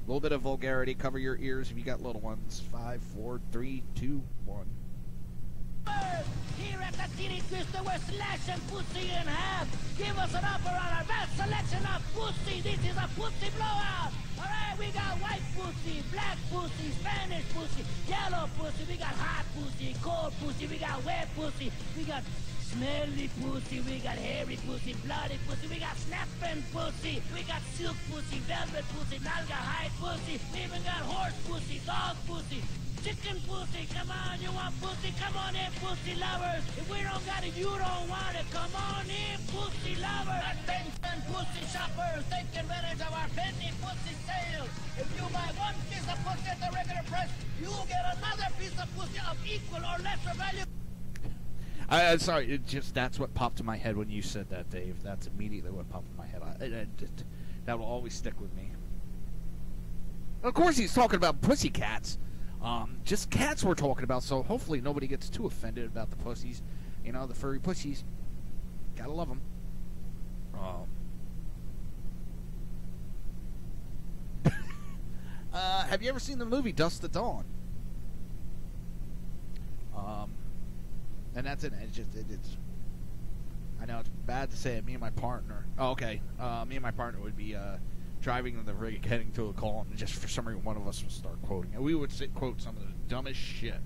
little bit of vulgarity. Cover your ears if you got little ones. 5, 4, 3, 2, 1. Here at the Titty Twister, we're slashing pussy in half. Give us an offer on our best selection of pussy. This is a pussy blowout. Alright, we got white pussy, black pussy, Spanish pussy, yellow pussy. We got hot pussy, cold pussy. We got wet pussy. We got smelly pussy. We got hairy pussy, bloody pussy. We got snapping pussy. We got silk pussy, velvet pussy, nalga hide pussy. We even got horse pussy, dog pussy. Chicken pussy, come on, you want pussy? Come on in, pussy lovers. If we don't got it, you don't want it. Come on in, pussy lovers. Attention, pussy shoppers, take advantage of our penny pussy sale. If you buy one piece of pussy at the regular price, you get another piece of pussy of equal or lesser value. I'm sorry, that's what popped in my head when you said that, Dave. That's immediately what popped in my head. That will always stick with me. Of course, he's talking about pussy cats. Just cats we're talking about, so hopefully nobody gets too offended about the pussies. You know, the furry pussies. Gotta love them. Have you ever seen the movie Dusk to Dawn? And that's it. It's. I know it's bad to say it. Me and my partner. Oh, okay. Me and my partner would be driving in the rig, heading to a call, and just for some reason one of us would start quoting. And we would quote some of the dumbest shit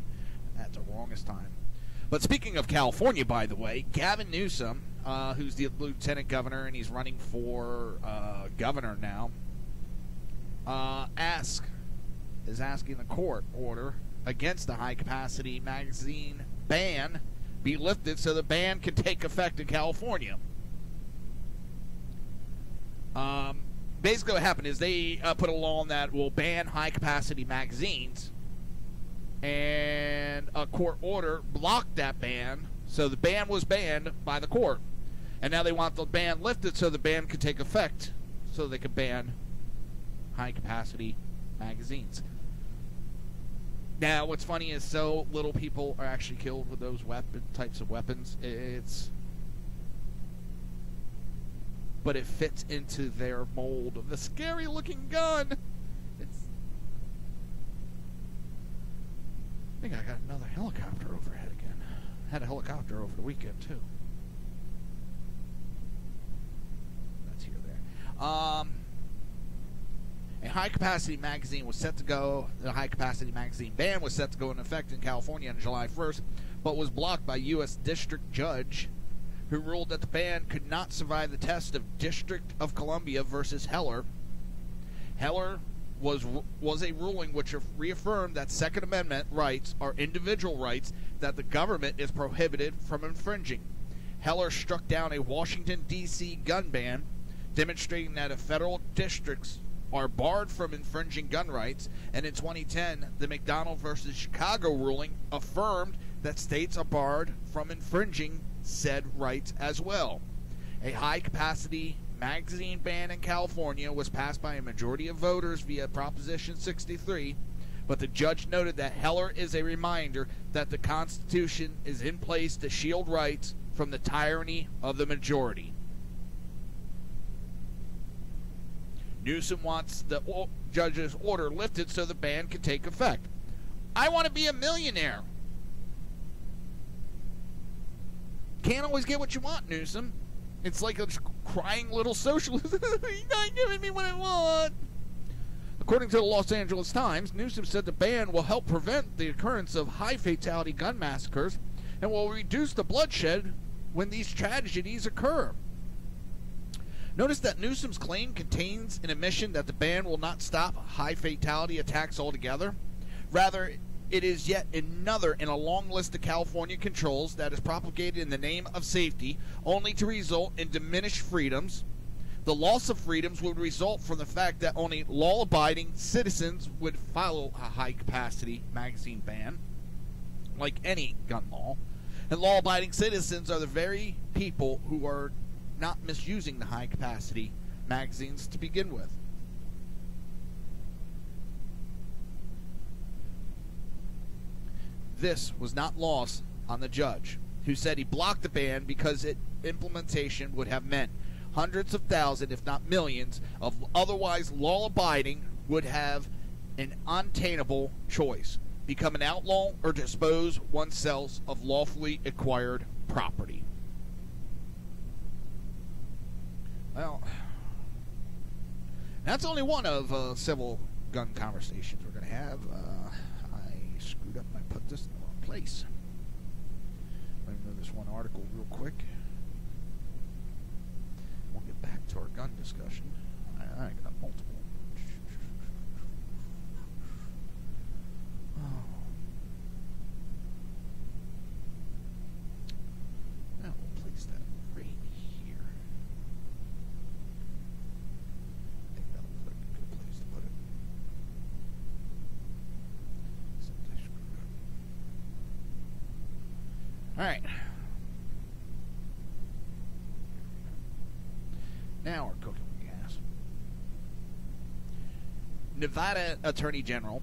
at the wrongest time. But speaking of California, by the way, Gavin Newsom, who's the lieutenant governor, and he's running for governor now, is asking the court order against the high-capacity magazine ban be lifted so the ban can take effect in California. Basically what happened is they put a law on that will ban high-capacity magazines, and a court order blocked that ban, so the ban was banned by the court. And now they want the ban lifted so the ban could take effect, so they could ban high-capacity magazines. Now, what's funny is so little people are actually killed with those types of weapons. But it fits into their mold of the scary-looking gun. I think I got another helicopter overhead again. Had a helicopter over the weekend, too. That's here there. A high-capacity magazine was set to go. The high-capacity magazine ban was set to go into effect in California on July 1st, but was blocked by U.S. District Judge, who ruled that the ban could not survive the test of District of Columbia versus Heller. Heller was a ruling which reaffirmed that Second Amendment rights are individual rights that the government is prohibited from infringing. Heller struck down a Washington, D.C. gun ban demonstrating that if federal districts are barred from infringing gun rights, and in 2010, the McDonald versus Chicago ruling affirmed that states are barred from infringing said rights as well. A high-capacity magazine ban in California was passed by a majority of voters via Proposition 63, but the judge noted that Heller is a reminder that the Constitution is in place to shield rights from the tyranny of the majority. Newsom wants the judge's order lifted so the ban can take effect. I want to be a millionaire. Can't always get what you want, Newsom. It's like a crying little socialist. He's not giving me what I want. According to the Los Angeles Times, Newsom said the ban will help prevent the occurrence of high-fatality gun massacres and will reduce the bloodshed when these tragedies occur. Notice that Newsom's claim contains an admission that the ban will not stop high-fatality attacks altogether. Rather, it is yet another in a long list of California controls that is propagated in the name of safety, only to result in diminished freedoms. The loss of freedoms would result from the fact that only law-abiding citizens would follow a high-capacity magazine ban, like any gun law. And law-abiding citizens are the very people who are not misusing the high-capacity magazines to begin with. This was not lost on the judge, who said he blocked the ban because its implementation would have meant hundreds of thousands, if not millions, of otherwise law-abiding would have an untenable choice: become an outlaw or dispose oneself of lawfully acquired property. Well, that's only one of several gun conversations we're going to have. I screwed up and I put this in the wrong place. Let me move this one article real quick. We'll get back to our gun discussion. I got multiple. Now we'll place that right here. I think that looks like a good place to put it. Except I screwed up. Alright. Now we're cooking with gas. Nevada Attorney General: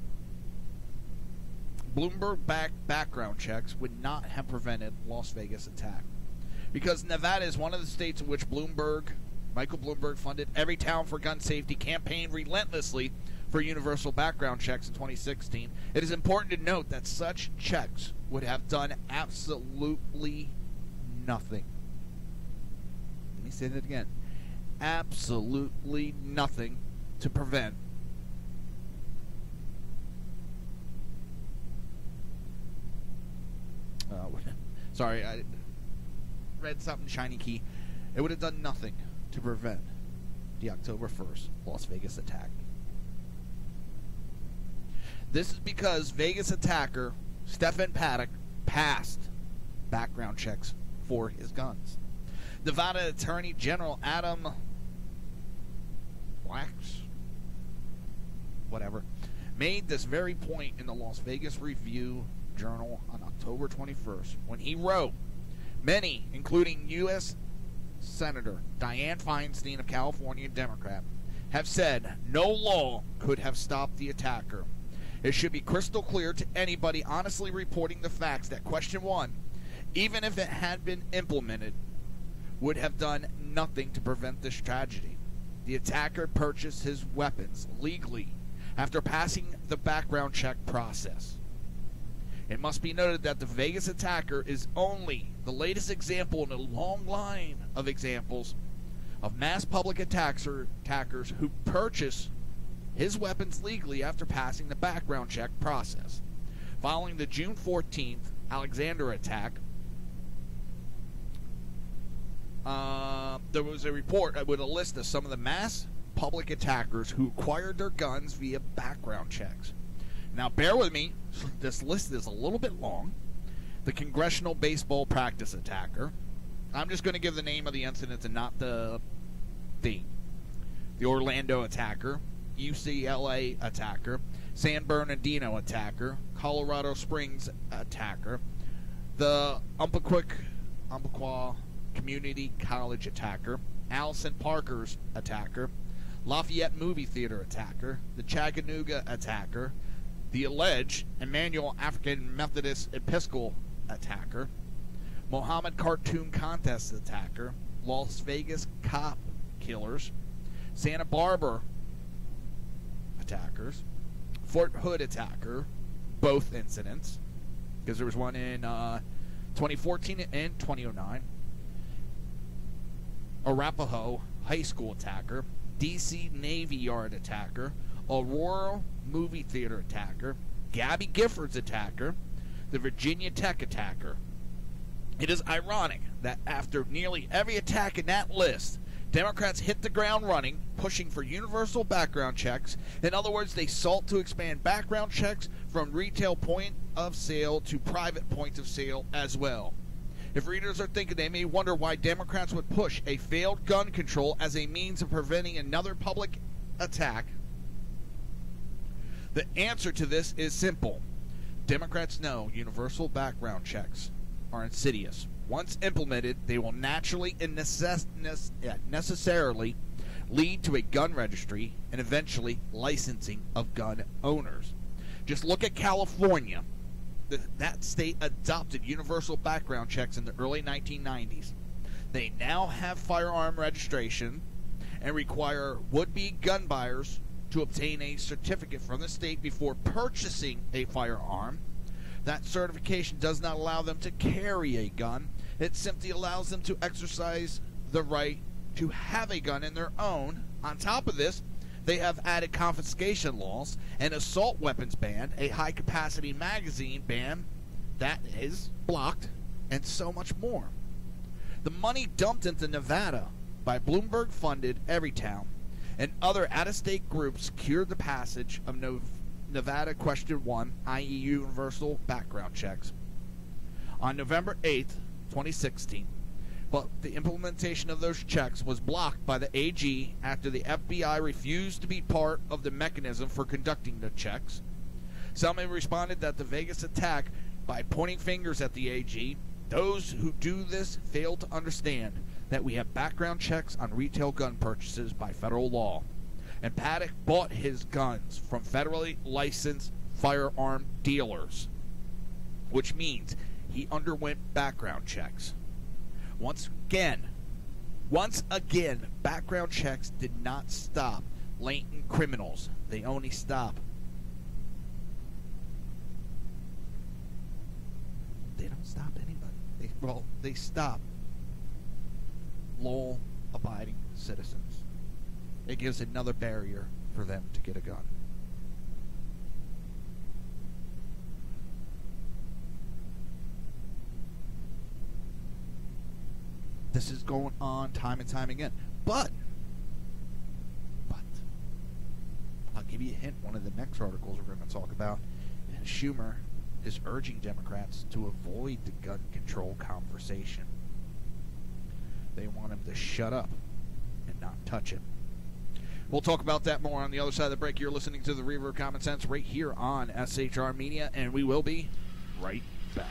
Bloomberg-backed background checks would not have prevented Las Vegas attack. Because Nevada is one of the states in which Michael Bloomberg funded Every Town for Gun Safety campaign relentlessly for universal background checks in 2016, it is important to note that such checks would have done absolutely nothing. Let me say that again. Absolutely nothing to prevent sorry, I read something shiny key. It would have done nothing to prevent the October 1st Las Vegas attack. This is because Vegas attacker Stephen Paddock passed background checks for his guns. Nevada Attorney General Adam Blacks, made this very point in the Las Vegas Review-Journal on October 21st when he wrote, "Many, including U.S. Senator Dianne Feinstein of California, Democrat, have said no law could have stopped the attacker. It should be crystal clear to anybody honestly reporting the facts that question 1, even if it had been implemented, would have done nothing to prevent this tragedy. The attacker purchased his weapons legally after passing the background check process. It must be noted that the Vegas attacker is only the latest example in a long line of examples of mass public attackers who purchase his weapons legally after passing the background check process. Following the June 14th Alexander attack, there was a report with a list of some of the mass public attackers who acquired their guns via background checks. Now, bear with me, this list is a little bit long. The congressional baseball practice attacker. I'm just going to give the name of the incident and not the theme. the Orlando attacker, UCLA attacker, San Bernardino attacker, Colorado Springs attacker, the Umpqua Community College attacker, Allison Parker's attacker, Lafayette Movie Theater attacker, the Chattanooga attacker, the alleged Emmanuel African Methodist Episcopal attacker, Mohammed Cartoon Contest attacker, Las Vegas cop killers, Santa Barbara attackers, Fort Hood attacker, both incidents, because there was one in 2014 and 2009, Arapahoe High School attacker, D.C. Navy Yard attacker, Aurora Movie Theater attacker, Gabby Giffords attacker, the Virginia Tech attacker. It is ironic that after nearly every attack in that list, Democrats hit the ground running, pushing for universal background checks. In other words, they sought to expand background checks from retail point of sale to private points of sale as well. If readers are thinking, they may wonder why Democrats would push a failed gun control as a means of preventing another public attack. The answer to this is simple. Democrats know universal background checks are insidious. Once implemented, they will naturally and necessarily lead to a gun registry and eventually licensing of gun owners. Just look at California. That state adopted universal background checks in the early 1990s. They now have firearm registration and require would-be gun buyers to obtain a certificate from the state before purchasing a firearm. That certification does not allow them to carry a gun. It simply allows them to exercise the right to have a gun in their own. On top of this, they have added confiscation laws, an assault weapons ban, a high-capacity magazine ban that is blocked, and so much more. The money dumped into Nevada by Bloomberg-funded Everytown and other out-of-state groups secured the passage of Nevada Question 1, i.e. universal background checks, on November 8th, 2016. But the implementation of those checks was blocked by the AG after the FBI refused to be part of the mechanism for conducting the checks. Some have responded that the Vegas attack by pointing fingers at the AG. Those who do this fail to understand that we have background checks on retail gun purchases by federal law. And Paddock bought his guns from federally licensed firearm dealers, which means he underwent background checks. Once again, background checks did not stop latent criminals. They only stop. They don't stop anybody. They stop law-abiding citizens. It gives another barrier for them to get a gun. This is going on time and time again. But, I'll give you a hint. One of the next articles we're going to talk about, Schumer is urging Democrats to avoid the gun control conversation. They want him to shut up and not touch it. We'll talk about that more on the other side of the break. You're listening to the Reaver of Common Sense right here on SHR Media, and we will be right back.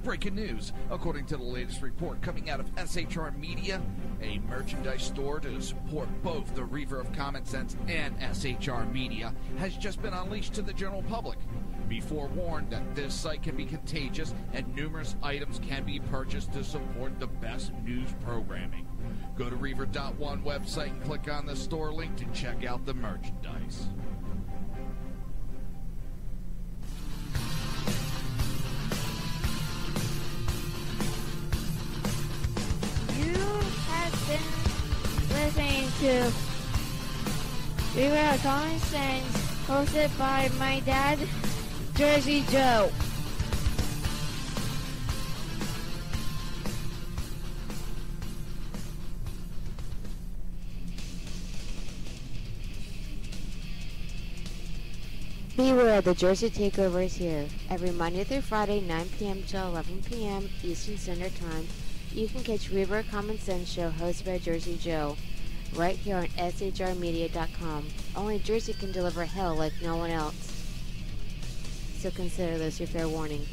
Breaking news. According to the latest report coming out of SHR Media, a merchandise store to support both the Reaver of Common Sense and SHR Media has just been unleashed to the general public. Be forewarned that this site can be contagious and numerous items can be purchased to support the best news programming. Go to Reaver.one website and click on the store link to check out the merchandise. Listening to Reaver of Common Sense hosted by my dad, Jersey Joe. Beware, the Jersey Takeover is here. Every Monday through Friday, 9 p.m. to 11 p.m. Eastern Standard Time, you can catch Reaver of Common Sense show hosted by Jersey Joe, right here on shrmedia.com. Only Jersey can deliver hell like no one else. So consider this your fair warning.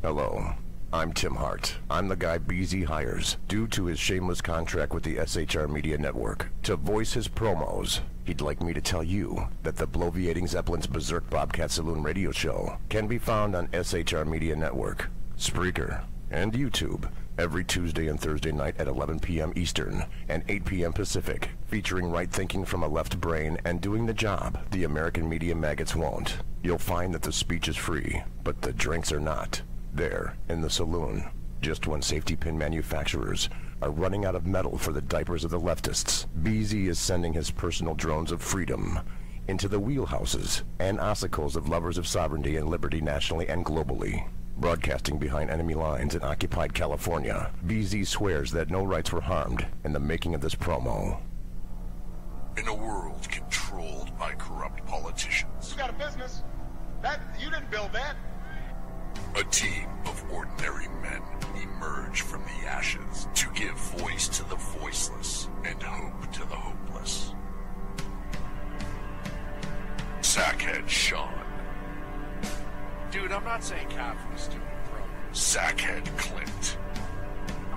Hello. I'm Tim Hart. I'm the guy BZ hires, due to his shameless contract with the SHR Media Network, to voice his promos. He'd like me to tell you that the bloviating Zeppelin's Berserk Bobcat Saloon radio show can be found on SHR Media Network, Spreaker, and YouTube every Tuesday and Thursday night at 11 p.m. Eastern and 8 p.m. Pacific, featuring right thinking from a left brain and doing the job the American media maggots won't. You'll find that the speech is free, but the drinks are not. There, in the saloon, just when safety pin manufacturers are running out of metal for the diapers of the leftists, BZ is sending his personal drones of freedom into the wheelhouses and ossicles of lovers of sovereignty and liberty nationally and globally. Broadcasting behind enemy lines in occupied California, BZ swears that no rights were harmed in the making of this promo. In a world controlled by corrupt politicians, You got a business. That you didn't build that. a team of ordinary men emerge from the ashes to give voice to the voiceless and hope to the hopeless. Sackhead Sean. Dude, I'm not saying Catholics, stupid bro. Sackhead Clint.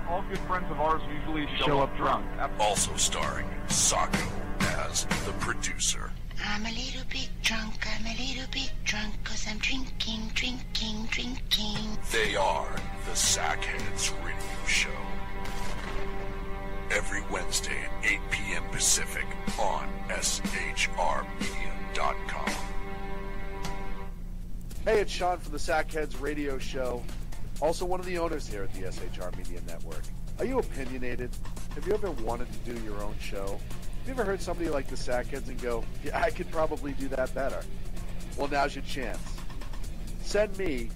All good friends of ours usually show up drunk. Also starring Sacco as the producer. I'm a little bit drunk, I'm a little bit drunk, 'cause I'm drinking, drinking, drinking. They are the Sackheads Radio Show. Every Wednesday at 8 p.m. Pacific on shrmedia.com. Hey, it's Sean from the Sackheads Radio Show, also one of the owners here at the SHR Media Network. Are you opinionated? Have you ever wanted to do your own show? Have you ever heard somebody like the Sackheads and go, yeah, I could probably do that better? Well, now's your chance. Send me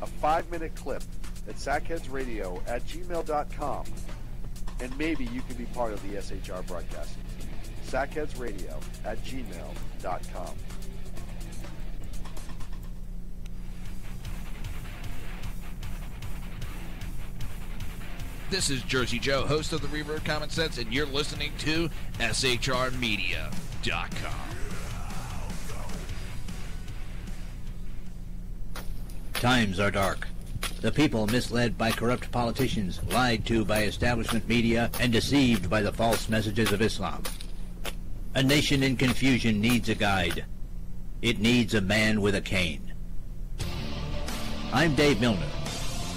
a 5-minute clip at sackheadsradio@gmail.com, and maybe you can be part of the SHR broadcasting team. sackheadsradio@gmail.com. This is Jersey Joe, host of the Reaver of Common Sense, and you're listening to shrmedia.com. Times are dark. The people misled by corrupt politicians, lied to by establishment media, and deceived by the false messages of Islam. A nation in confusion needs a guide. It needs a man with a cane. I'm Dave Milner.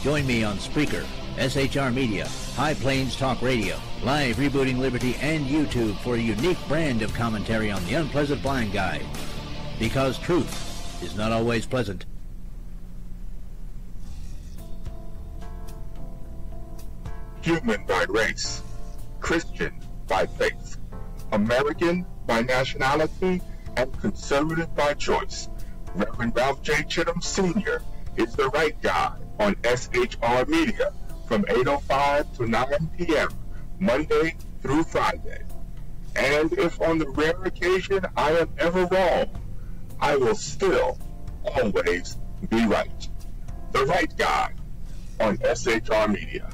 Join me on Spreaker, SHR Media, High Plains Talk Radio, Live Rebooting Liberty, and YouTube for a unique brand of commentary on the unpleasant blind guide. Because truth is not always pleasant. Human by race, Christian by faith, American by nationality, and conservative by choice. Reverend Ralph J. Chittum Sr. is the right guy on SHR Media from 8:05 to 9 p.m. Monday through Friday. And if on the rare occasion I am ever wrong, I will still always be right. The right guy on SHR Media.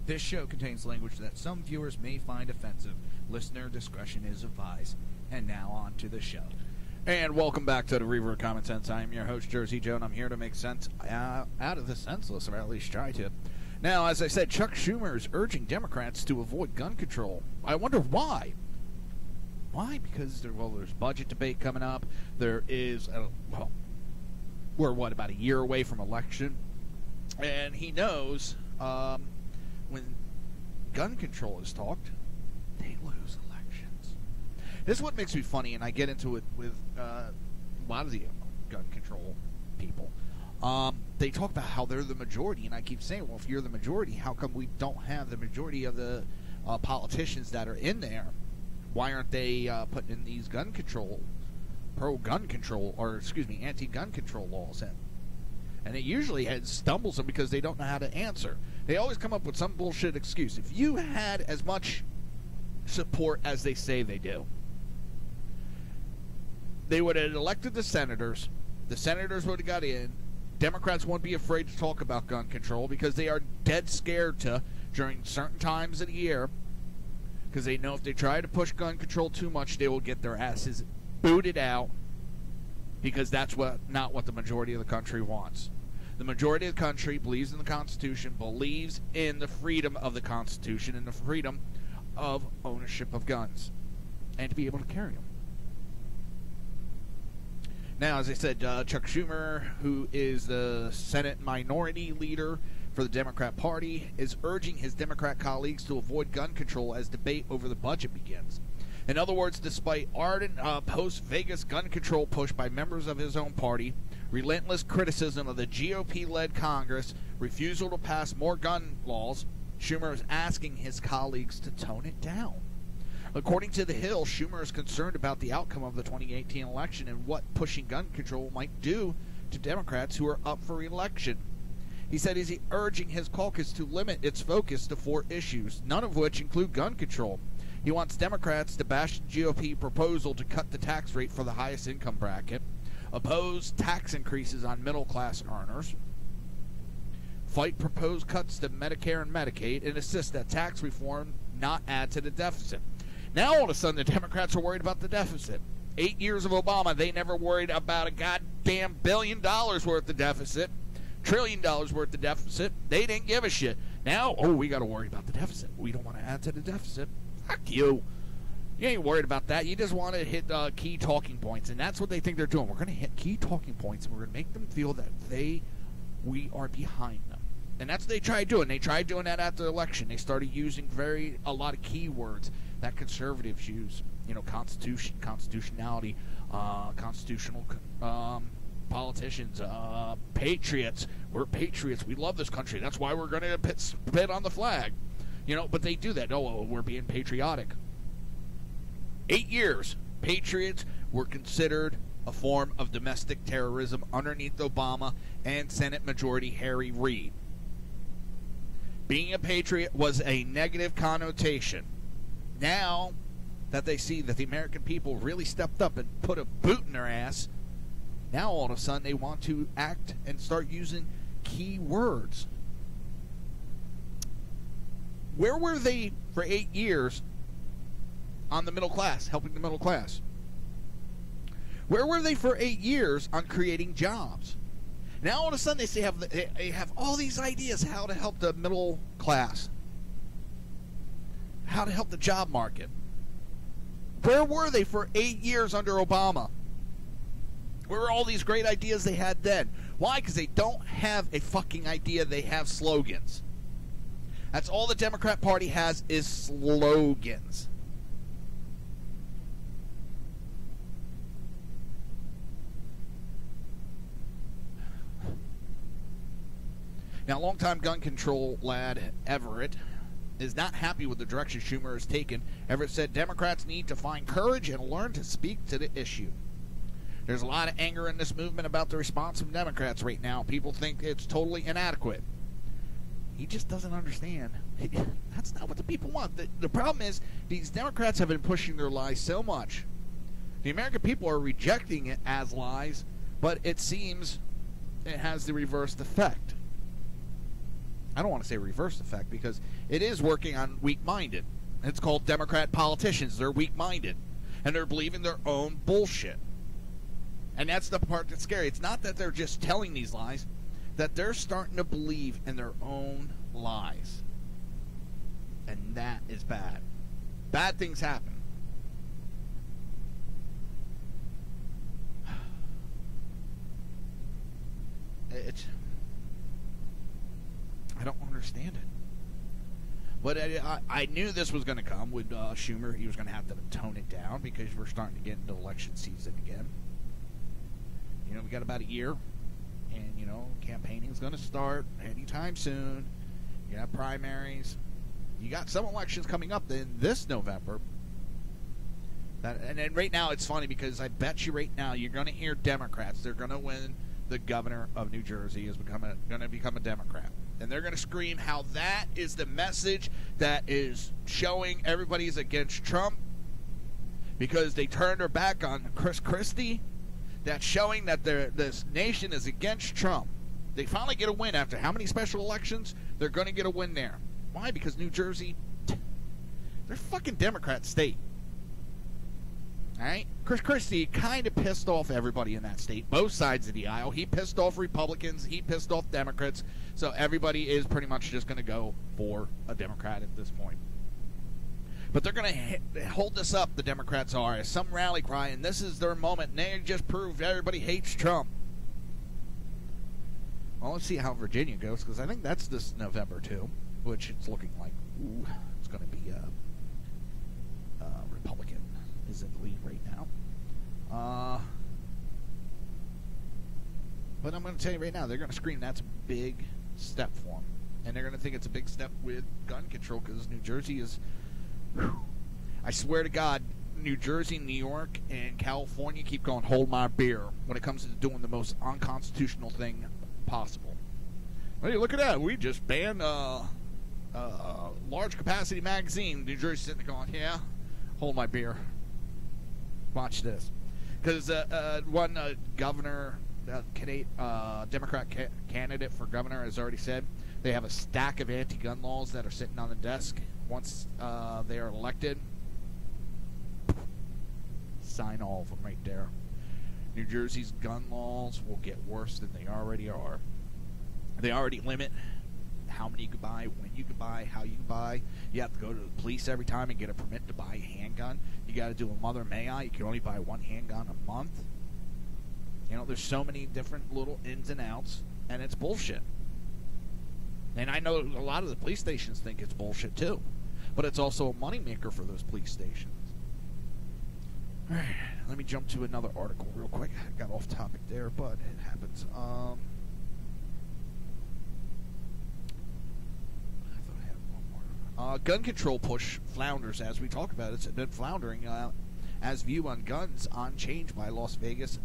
This show contains language that some viewers may find offensive. Listener discretion is advised. And now on to the show. And welcome back to the Reaver of Common Sense. I am your host, Jersey Joe, and I'm here to make sense out of the senseless, or at least try to. Now, as I said, Chuck Schumer is urging Democrats to avoid gun control. I wonder why. Why? Because there's budget debate coming up. There is, we're about a year away from election. And he knows when gun control is talked, they lose elections. This is what makes me funny, and I get into it with a lot of the gun control people. They talk about how they're the majority, and I keep saying, well, if you're the majority, how come we don't have the majority of the politicians that are in there? Why aren't they putting in these gun control, anti-gun control laws in? And it usually stumbles them because they don't know how to answer. They always come up with some bullshit excuse. If you had as much support as they say they do, they would have elected the senators. The senators would have got in. Democrats won't be afraid to talk about gun control because they are dead scared to during certain times of the year, because they know if they try to push gun control too much, they will get their asses booted out, because that's not what the majority of the country wants. The majority of the country believes in the Constitution, believes in the freedom of the Constitution and the freedom of ownership of guns, and to be able to carry them. Now, as I said, Chuck Schumer, who is the Senate Minority Leader for the Democrat Party, is urging his Democrat colleagues to avoid gun control as debate over the budget begins. In other words, despite ardent post-Vegas gun control push by members of his own party, relentless criticism of the GOP-led Congress, refusal to pass more gun laws, Schumer is asking his colleagues to tone it down. According to The Hill, Schumer is concerned about the outcome of the 2018 election and what pushing gun control might do to Democrats who are up for election. He said he's urging his caucus to limit its focus to 4 issues, none of which include gun control. He wants Democrats to bash the GOP proposal to cut the tax rate for the highest income bracket, oppose tax increases on middle-class earners, fight proposed cuts to Medicare and Medicaid, and insist that tax reform not add to the deficit. Now, all of a sudden, the Democrats are worried about the deficit. 8 years of Obama, they never worried about a goddamn $1 billion worth of deficit, $1 trillion worth of deficit. They didn't give a shit. Now, we got to worry about the deficit. We don't want to add to the deficit. Fuck you. You ain't worried about that. You just want to hit key talking points, and that's what they think they're doing. We're going to hit key talking points, and we're going to make them feel that we are behind them. And that's what they tried doing. They tried doing that after the election. They started using a lot of keywords that conservatives use. Constitution, constitutionality, constitutional politicians, patriots. We're patriots. We love this country. That's why we're going to spit on the flag. But they do that. We're being patriotic. 8 years, patriots were considered a form of domestic terrorism underneath Obama and Senate Majority Harry Reid. Being a patriot was a negative connotation. Now that they see that the American people really stepped up and put a boot in their ass, now all of a sudden they want to act and start using key words. Where were they for 8 years on the middle class, helping the middle class? Where were they for 8 years on creating jobs? Now all of a sudden they have all these ideas how to help the middle class, how to help the job market. Where were they for 8 years under Obama? Where were all these great ideas they had then? Why? Because they don't have a fucking idea. They have slogans. That's all the Democrat Party has is slogans. Now, longtime gun control lad Everett is not happy with the direction Schumer has taken. Everett said Democrats need to find courage and learn to speak to the issue. There's a lot of anger in this movement about the response from Democrats right now. People think it's totally inadequate. He just doesn't understand. That's not what the people want. The problem is these Democrats have been pushing their lies so much. The American people are rejecting it as lies, but it seems it has the reversed effect. I don't want to say reverse effect because it is working on weak-minded. It's called Democrat politicians. They're weak-minded, and they're believing their own bullshit. And that's the part that's scary. It's not that they're just telling these lies, that they're starting to believe in their own lies. And that is bad. Bad things happen. I don't understand it. But I knew this was going to come with Schumer. He was going to have to tone it down because we're starting to get into election season again. You know, we got about a year, and, you know, campaigning is going to start anytime soon. You have primaries. You got some elections coming up in this November. And then right now it's funny because I bet you right now you're going to hear Democrats. They're going to win. The governor of New Jersey is going to become a Democrat. And they're going to scream how that is the message that is showing everybody's against Trump because they turned their back on Chris Christie. That's showing that this nation is against Trump. They finally get a win after how many special elections? They're going to get a win there. Why? Because New Jersey, they're a fucking Democrat state. All right? Chris Christie kind of pissed off everybody in that state, both sides of the aisle. He pissed off Republicans. He pissed off Democrats. So everybody is pretty much just going to go for a Democrat at this point. But they're going to hold this up, the Democrats are, as some rally cry, and this is their moment. And they just proved everybody hates Trump. Well, let's see how Virginia goes, because I think that's this November, too, which it's looking like, ooh, it's going to be Republican is in the lead right now. But I'm going to tell you right now, they're going to scream that's a big step for them. And they're going to think it's a big step with gun control, because New Jersey is... Whew, I swear to God, New Jersey, New York, and California keep going, hold my beer, when it comes to doing the most unconstitutional thing possible. Hey, look at that. We just banned large capacity magazine. New Jersey sitting there going, yeah, hold my beer. Watch this. Because one governor, Democrat candidate for governor has already said they have a stack of anti-gun laws that are sitting on the desk. Once they are elected, sign all of them right there. New Jersey's gun laws will get worse than they already are. They already limit how many you can buy, when you can buy, how you can buy. You have to go to the police every time and get a permit to buy a handgun. You got to do a mother may I. You can only buy one handgun a month. You know, there's so many different little ins and outs, and it's bullshit. And I know a lot of the police stations think it's bullshit too, but it's also a moneymaker for those police stations. All right, let me jump to another article real quick. I got off topic there, but it happens. I thought I had one more. Gun control push flounders as we talk about it. It's been floundering as view on guns unchanged by Las Vegas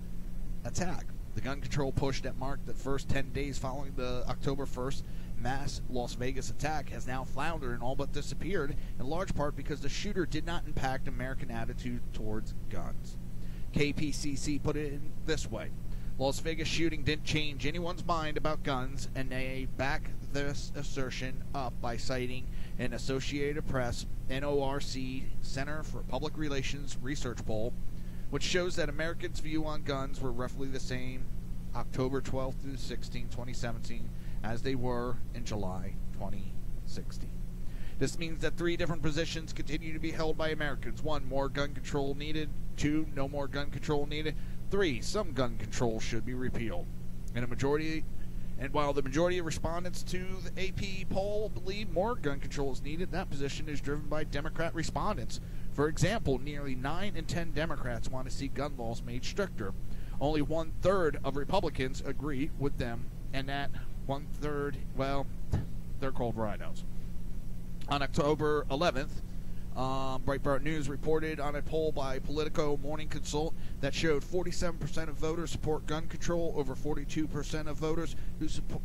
attack. The gun control push that marked the first 10 days following the October 1st mass Las Vegas attack has now floundered and all but disappeared, in large part because the shooter did not impact American attitude towards guns. KPCC put it in this way. Las Vegas shooting didn't change anyone's mind about guns, and they back this assertion up by citing an Associated Press NORC Center for Public Relations research poll, which shows that Americans' view on guns were roughly the same October 12 through 16, 2017, as they were in July 2016. This means that 3 different positions continue to be held by Americans. 1, more gun control needed. 2, no more gun control needed. 3, some gun control should be repealed. And while the majority of respondents to the AP poll believe more gun control is needed, that position is driven by Democrat respondents. For example, nearly 9 in 10 Democrats want to see gun laws made stricter. Only 1/3 of Republicans agree with them, and that 1/3, well, they're called rhinos. On October 11th, Breitbart News reported on a poll by Politico Morning Consult that showed 47% of voters support gun control over 42% of voters who support...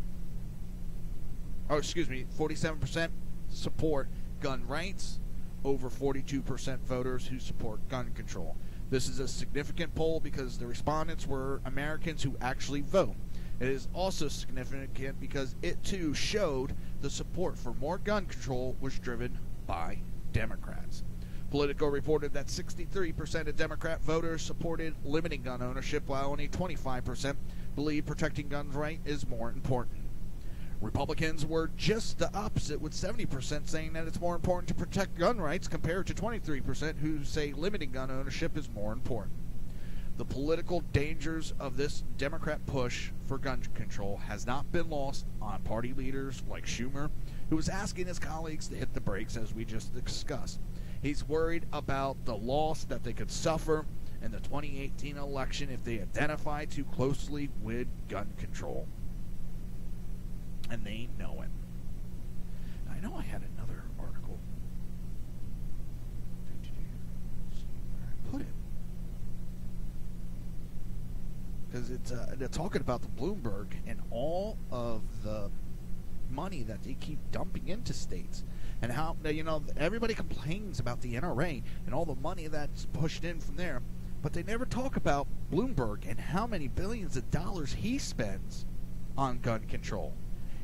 47% support gun rights over 42% voters who support gun control. This is a significant poll because the respondents were Americans who actually vote. It is also significant because it too showed the support for more gun control was driven by Democrats. Politico reported that 63% of Democrat voters supported limiting gun ownership, while only 25% believe protecting gun rights is more important. Republicans were just the opposite, with 70% saying that it's more important to protect gun rights compared to 23% who say limiting gun ownership is more important. The political dangers of this Democrat push for gun control has not been lost on party leaders like Schumer, who is asking his colleagues to hit the brakes, as we just discussed. He's worried about the loss that they could suffer in the 2018 election if they identify too closely with gun control. And they know it. I know I had another article. See where I put it. Because they're talking about the Bloomberg and all of the money that they keep dumping into states, and how, you know, everybody complains about the NRA and all the money that's pushed in from there, but they never talk about Bloomberg and how many billions of dollars he spends on gun control.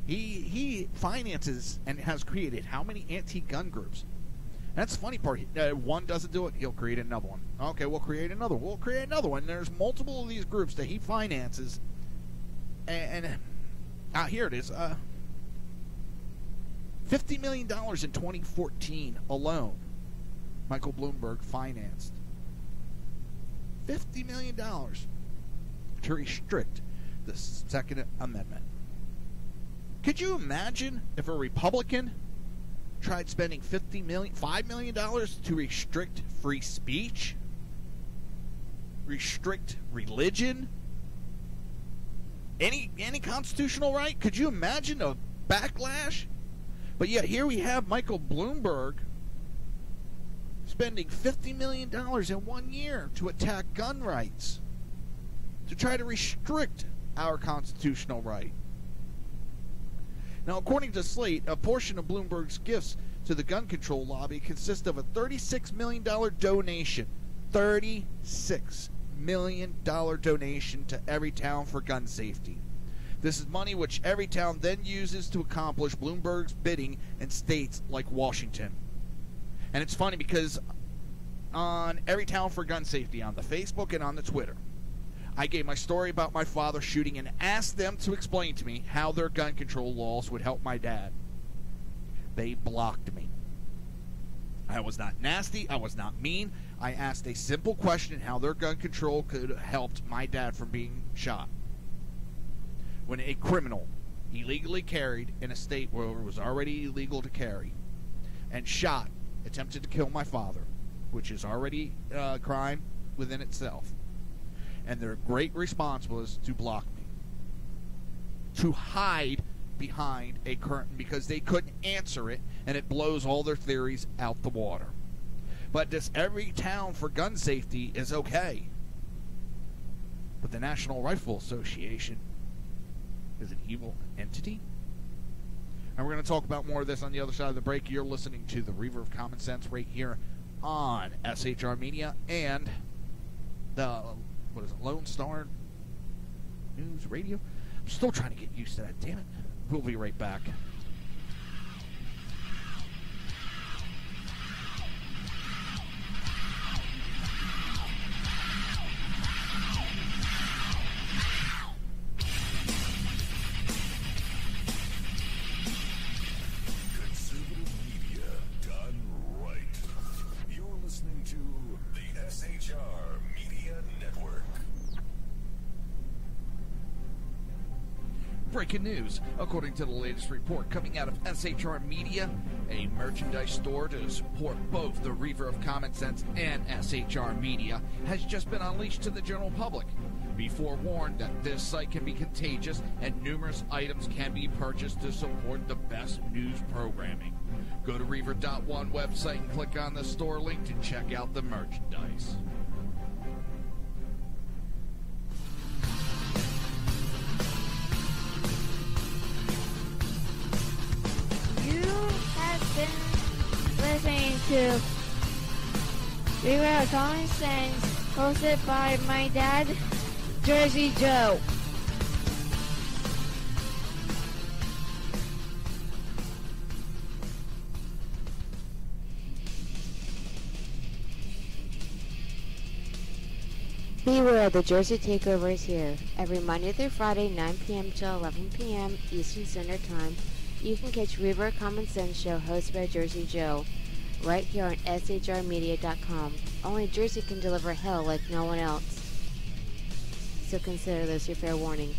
He finances and has created how many anti-gun groups. That's the funny part. One doesn't do it, he'll create another one. Okay, we'll create another one. We'll create another one. There's multiple of these groups that he finances. And here it is. $50 million in 2014 alone, Michael Bloomberg financed. $50 million to restrict the Second Amendment. Could you imagine if a Republican tried spending $5 million to restrict free speech, restrict religion, any constitutional right? Could you imagine a backlash? But yet here we have Michael Bloomberg spending $50 million in 1 year to attack gun rights, to try to restrict our constitutional right. Now, according to Slate, a portion of Bloomberg's gifts to the gun control lobby consists of a $36 million donation. $36 million donation to Everytown for gun safety. This is money which Everytown then uses to accomplish Bloomberg's bidding in states like Washington. And it's funny because on Everytown for gun safety, on the Facebook and on the Twitter, I gave my story about my father shooting and asked them to explain to me how their gun control laws would help my dad. They blocked me. I was not nasty. I was not mean. I asked a simple question, how their gun control could have helped my dad from being shot. When a criminal illegally carried in a state where it was already illegal to carry and shot, attempted to kill my father, which is already a crime within itself, and their great response was to block me, to hide behind a curtain because they couldn't answer it, and it blows all their theories out the water. But this Everytown for gun safety is okay, but the National Rifle Association is an evil entity. And we're going to talk about more of this on the other side of the break. You're listening to the Reaver of Common Sense right here on SHR Media and the Lone Star News Radio. I'm still trying to get used to that, damn it. We'll be right back. Conservative media done right. You're listening to the SHR Media Network. Breaking news. According to the latest report coming out of SHR Media, a merchandise store to support both the Reaver of Common Sense and SHR Media has just been unleashed to the general public. Be forewarned that this site can be contagious and numerous items can be purchased to support the best news programming. Go to Reaver.one website and click on the store link to check out the merchandise. Listening to Reaver of Common Sense, hosted by my dad, Jersey Joe. Beware, the Jersey Takeover is here. Every Monday through Friday, 9 p.m. to 11 p.m. Eastern Standard Time, you can catch Reaver of Common Sense show hosted by Jersey Joe, right here on shrmedia.com. Only Jersey can deliver hell like no one else. so consider this your fair warning.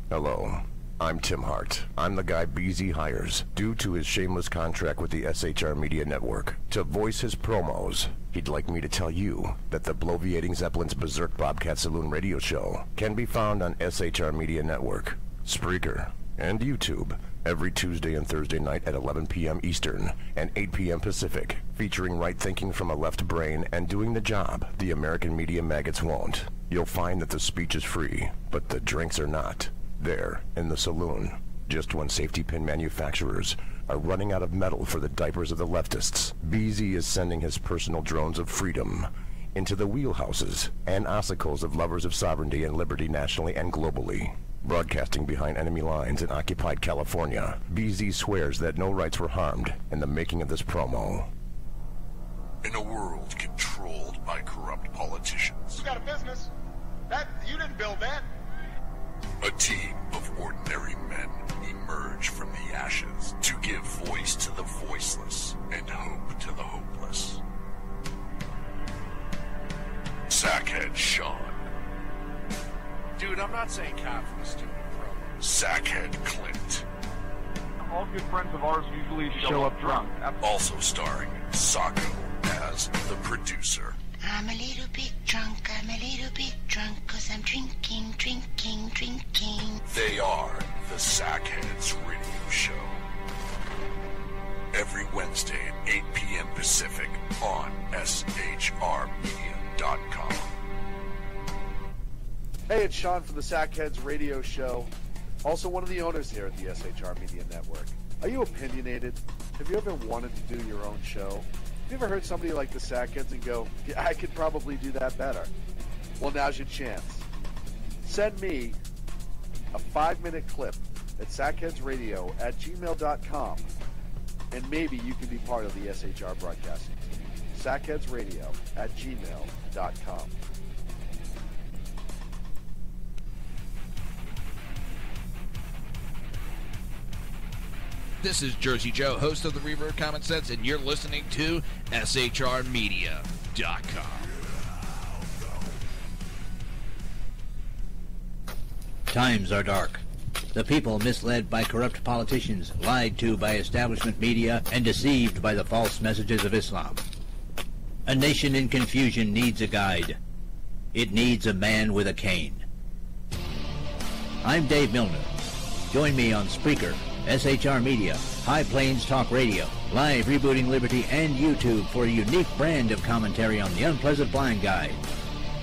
Hello, I'm Tim Hart. I'm the guy BZ hires, due to his shameless contract with the SHR Media Network, to voice his promos. He'd like me to tell you that the bloviating Zeppelin's Berserk Bobcat Saloon radio show can be found on SHR Media Network, Spreaker, and YouTube every Tuesday and Thursday night at 11 p.m. Eastern and 8 p.m. Pacific, featuring right thinking from a left brain and doing the job the American media maggots won't. You'll find that the speech is free, but the drinks are not. There, in the saloon, just when safety pin manufacturers are running out of metal for the diapers of the leftists, BZ is sending his personal drones of freedom into the wheelhouses and ossicles of lovers of sovereignty and liberty nationally and globally. Broadcasting behind enemy lines in occupied California, BZ swears that no rights were harmed in the making of this promo. In a world controlled by corrupt politicians, You got a business. You didn't build that. a team of ordinary men emerge from the ashes to give voice to the voiceless and hope to the hopeless. Sackhead Sean. Dude, I'm not saying cop for the stupid pro. Sackhead Clint. All good friends of ours usually show up drunk. Also starring Sacco as the producer. I'm a little bit drunk, cause I'm drinking. They are the Sackheads Radio Show. Every Wednesday at 8 p.m. Pacific on shrmedia.com. Hey, it's Sean from the Sackheads Radio Show, also one of the owners here at the SHR Media Network. Are you opinionated? Have you ever wanted to do your own show? Have you ever heard somebody like the Sackheads and go, yeah, I could probably do that better? Well, now's your chance. Send me a 5-minute clip at sackheadsradio@gmail.com, and maybe you can be part of the SHR broadcasting team. sackheadsradio@gmail.com. This is Jersey Joe, host of the Reaver of Common Sense, and you're listening to shrmedia.com. Times are dark. The people misled by corrupt politicians, lied to by establishment media, and deceived by the false messages of Islam. A nation in confusion needs a guide. It needs a man with a cane. I'm Dave Milner. Join me on Spreaker, SHR Media, High Plains Talk Radio, Live Rebooting Liberty, and YouTube for a unique brand of commentary on the unpleasant blind guide.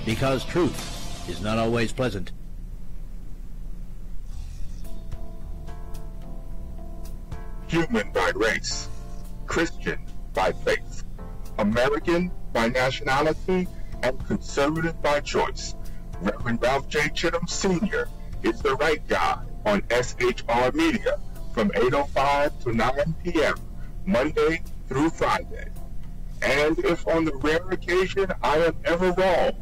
Because truth is not always pleasant. Human by race, Christian by faith, American by nationality, and conservative by choice. Reverend Ralph J. Chittum Sr. is the right guy on SHR Media from 8:05 to 9 p.m. Monday through Friday. And if on the rare occasion I am ever wrong,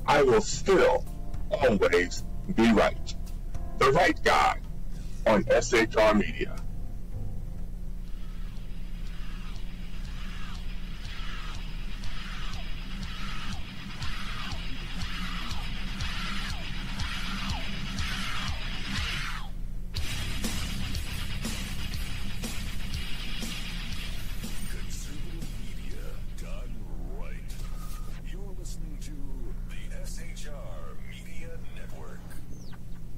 I will still always be right. The right guy on SHR Media.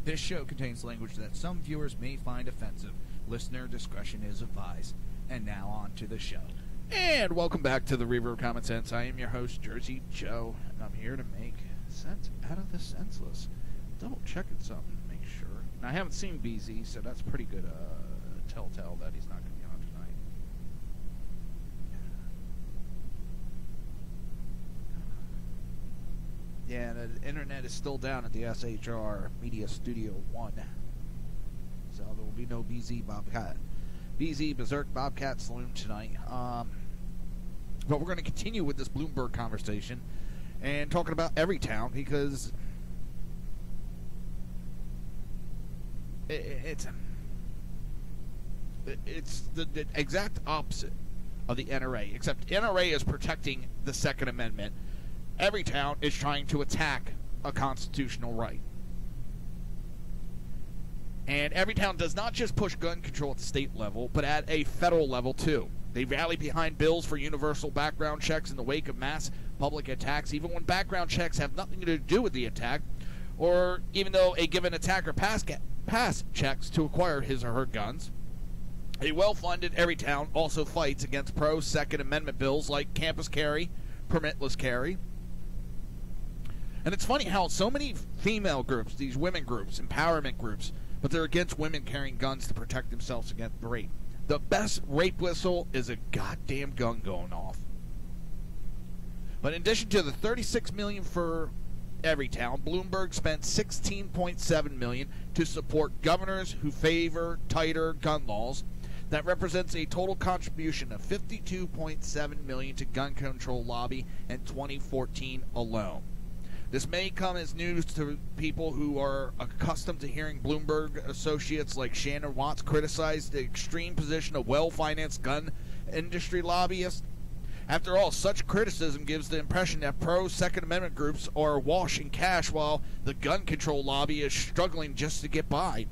This show contains language that some viewers may find offensive. Listener discretion is advised. And now on to the show. And welcome back to the Reaver of Common Sense. I am your host, Jersey Joe, and I'm here to make sense out of the senseless. Double checking something to make sure. And I haven't seen BZ, so that's pretty good telltale that he's not going to be on tonight. Yeah, the internet is still down at the SHR Media Studio 1. So there will be no BZ Berserk Bobcat Saloon tonight. But we're going to continue with this Bloomberg conversation and talking about every town because it's the exact opposite of the NRA, except NRA is protecting the Second Amendment. Everytown is trying to attack a constitutional right. And Everytown does not just push gun control at the state level, but at a federal level too. They rally behind bills for universal background checks in the wake of mass public attacks, even when background checks have nothing to do with the attack, or even though a given attacker passed checks to acquire his or her guns. A well-funded Everytown also fights against pro-Second Amendment bills like campus carry, permitless carry. And it's funny how so many female groups, these women groups, empowerment groups, but they're against women carrying guns to protect themselves against rape. The best rape whistle is a goddamn gun going off. But in addition to the $36 million for Everytown, Bloomberg spent $16.7 million to support governors who favor tighter gun laws. That represents a total contribution of $52.7 million to gun control lobby in 2014 alone. This may come as news to people who are accustomed to hearing Bloomberg associates like Shannon Watts criticize the extreme position of well-financed gun industry lobbyists. After all, such criticism gives the impression that pro-Second Amendment groups are awash in cash while the gun control lobby is struggling just to get by.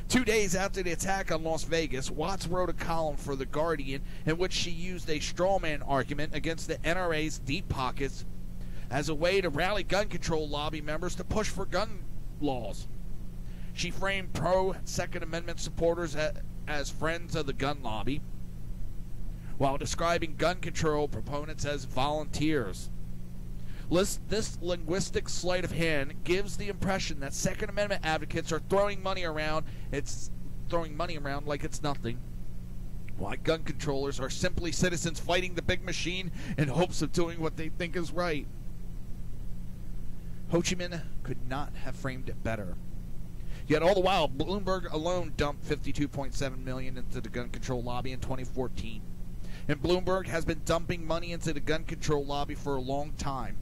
2 days after the attack on Las Vegas, Watts wrote a column for The Guardian in which she used a strawman argument against the NRA's deep pockets as a way to rally gun control lobby members to push for gun laws. She framed pro-Second Amendment supporters as friends of the gun lobby, while describing gun control proponents as volunteers. This linguistic sleight of hand gives the impression that Second Amendment advocates are throwing money around. It's throwing money around like it's nothing, while gun controllers are simply citizens fighting the big machine in hopes of doing what they think is right. Ho Chi Minh could not have framed it better. Yet all the while, Bloomberg alone dumped $52.7 million into the gun control lobby in 2014. And Bloomberg has been dumping money into the gun control lobby for a long time.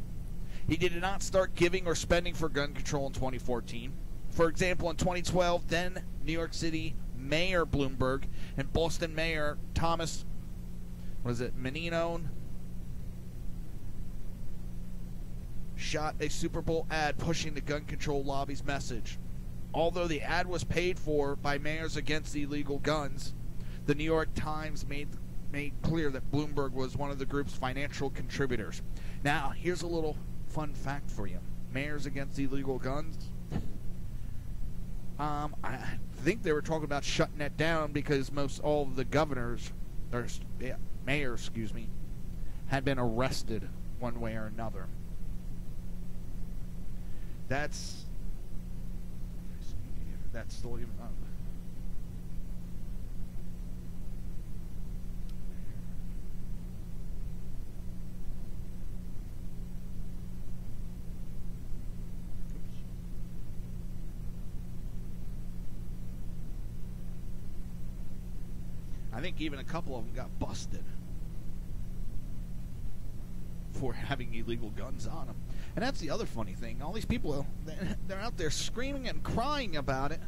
He did not start giving or spending for gun control in 2014. For example, in 2012, then New York City Mayor Bloomberg and Boston Mayor Thomas, Menino, shot a Super Bowl ad pushing the gun control lobby's message. Although the ad was paid for by mayors against illegal guns, the New York Times made clear that Bloomberg was one of the group's financial contributors. Now, here's a little fun fact for you. Mayors against illegal guns? I think they were talking about shutting that down because all of the mayors, had been arrested one way or another. That's still even up. I think even a couple of them got busted for having illegal guns on them. And that's the other funny thing. All these people, they're out there screaming and crying about it.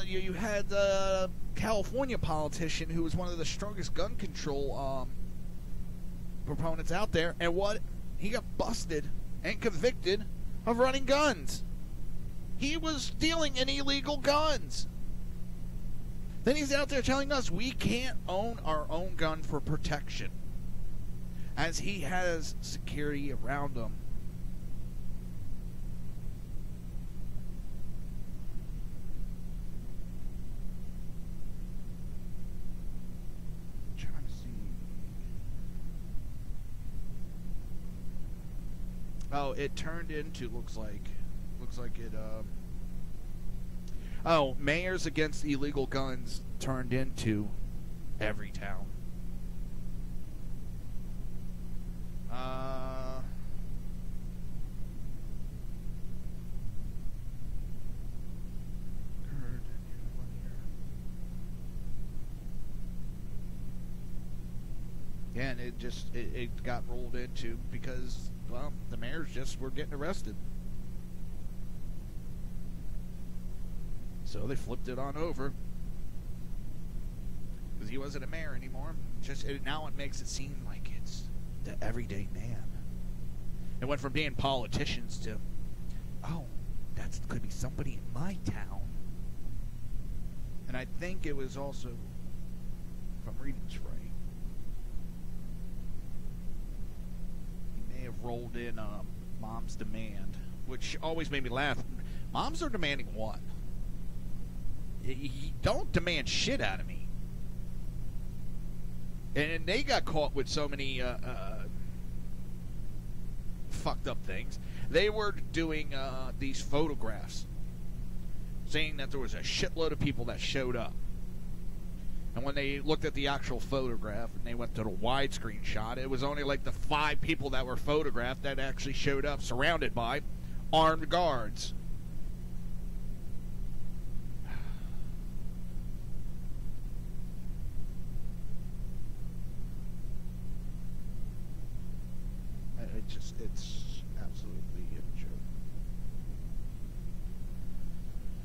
You had the California politician who was one of the strongest gun control proponents out there. And what? He got busted and convicted of running guns. He was stealing illegal guns. Then he's out there telling us we can't own our own gun for protection, as he has security around him. I'm trying to see. Oh, it turned into looks like it. Oh, mayors against illegal guns turned into Everytown. Yeah, and it got rolled into because, well, the mayors just were getting arrested. So they flipped it on over. because he wasn't a mayor anymore. Now it makes it seem like it's the everyday man. It went from being politicians to, oh, that could be somebody in my town. And I think it was also, if I'm reading this right, he may have rolled in Mom's Demand, which always made me laugh. Moms are demanding what? Don't demand shit out of me. And they got caught with so many fucked up things. They were doing these photographs, saying that there was a shitload of people that showed up. And when they looked at the actual photograph and they went to the widescreen shot, it was only like the 5 people that were photographed that actually showed up, surrounded by armed guards. It's absolutely a joke.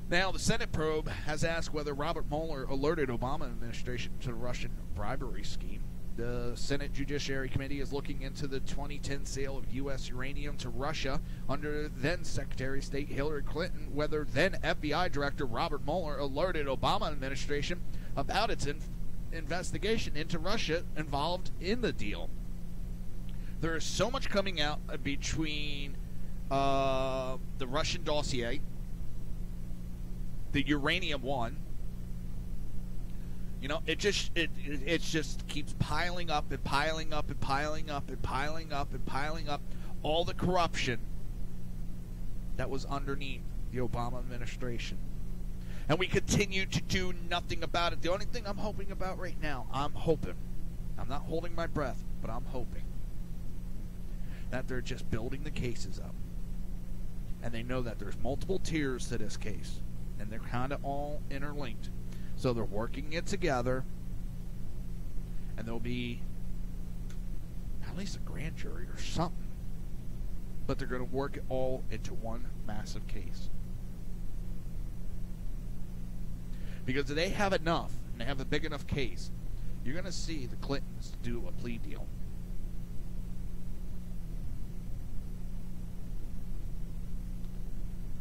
Now, the Senate probe has asked whether Robert Mueller alerted Obama administration to the Russian bribery scheme. The Senate Judiciary Committee is looking into the 2010 sale of U.S. uranium to Russia under then Secretary of State Hillary Clinton, whether then FBI Director Robert Mueller alerted Obama administration about its investigation into Russia involved in the deal. There is so much coming out between the Russian dossier, the uranium one. You know, it just keeps piling up and piling up and piling up and piling up and piling up. All the corruption that was underneath the Obama administration. And we continue to do nothing about it. The only thing I'm hoping about right now, I'm not holding my breath, but I'm hoping that they're just building the cases up. And they know that there's multiple tiers to this case. And they're kind of all interlinked. So they're working it together. And there'll be at least a grand jury or something. But they're going to work it all into one massive case. Because if they have enough, and they have a big enough case, you're going to see the Clintons do a plea deal.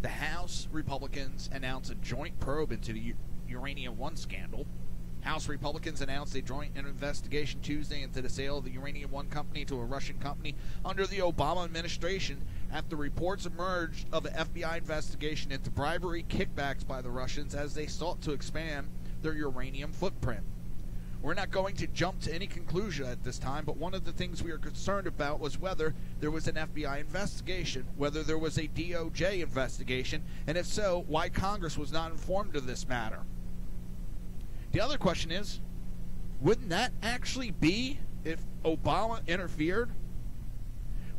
The House Republicans announced a joint probe into the Uranium One scandal. House Republicans announced a joint investigation Tuesday into the sale of the Uranium One company to a Russian company under the Obama administration after reports emerged of an FBI investigation into bribery kickbacks by the Russians as they sought to expand their uranium footprint. We're not going to jump to any conclusion at this time, but one of the things we are concerned about was whether there was an FBI investigation, whether there was a DOJ investigation, and if so, why Congress was not informed of this matter. The other question is, wouldn't that actually be, if Obama interfered,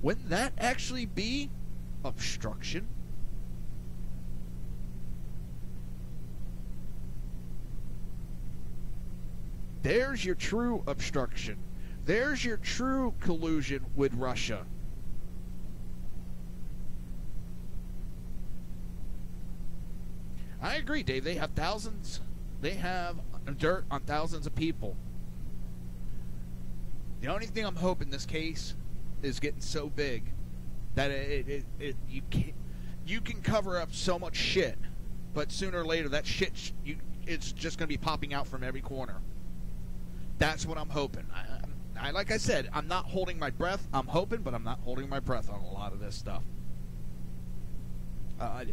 wouldn't that actually be obstruction? There's your true obstruction. There's your true collusion with Russia. I agree, Dave. They have thousands. They have dirt on thousands of people. The only thing I'm hoping this case is getting so big that you can cover up so much shit, but sooner or later that shit it's just going to be popping out from every corner. That's what I'm hoping. I like I said, I'm not holding my breath. I'm hoping, but I'm not holding my breath on a lot of this stuff. But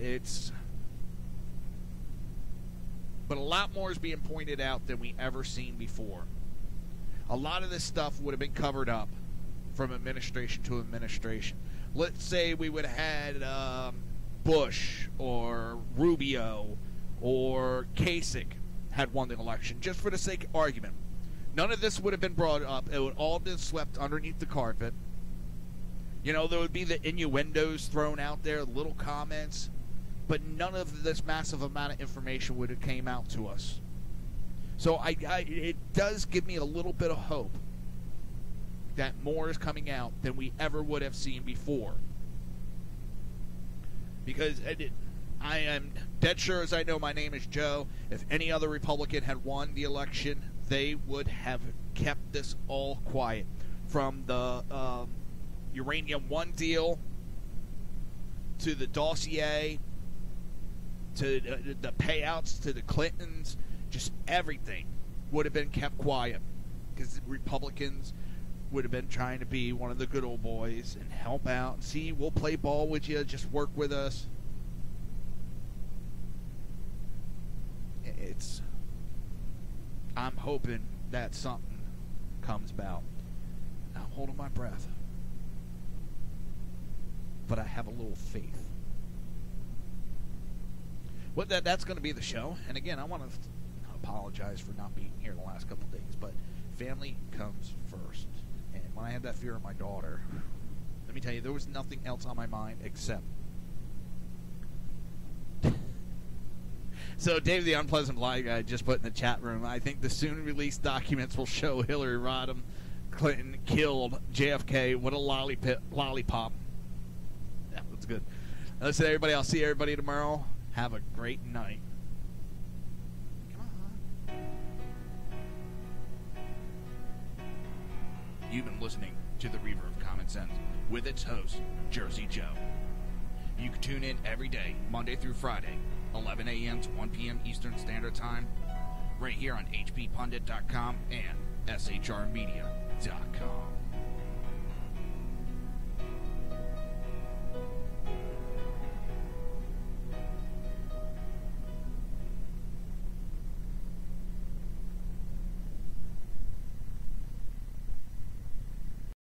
a lot more is being pointed out than we ever seen before. A lot of this stuff would have been covered up from administration to administration. Let's say we would have had Bush or Rubio or Kasich had won the election, just for the sake of argument. None of this would have been brought up. It would all have been swept underneath the carpet. You know, there would be the innuendos thrown out there, little comments, but none of this massive amount of information would have came out to us. So it does give me a little bit of hope that more is coming out than we ever would have seen before. Because I am dead sure as I know my name is Joe. If any other Republican had won the election they would have kept this all quiet. From the Uranium One deal to the dossier to the payouts to the Clintons, just everything would have been kept quiet because the Republicans would have been trying to be one of the good old boys and help out and see, we'll play ball with you, just work with us. I'm hoping that something comes about. I'm holding my breath, but I have a little faith. Well, that's going to be the show. And again, I want to apologize for not being here the last couple of days, but family comes first. And when I had that fear of my daughter, let me tell you, there was nothing else on my mind except. So Dave the Unpleasant Lie Guy just put in the chat room, I think the soon-released documents will show Hillary Rodham Clinton killed JFK. What a lollipop. Yeah, that's good. Listen, everybody, I'll see everybody tomorrow. Have a great night. Come on. You've been listening to the Reaver of Common Sense with its host, Jersey Joe. You can tune in every day, Monday through Friday, 11 a.m. to 1 p.m. Eastern Standard Time, right here on hppundit.com and shrmedia.com.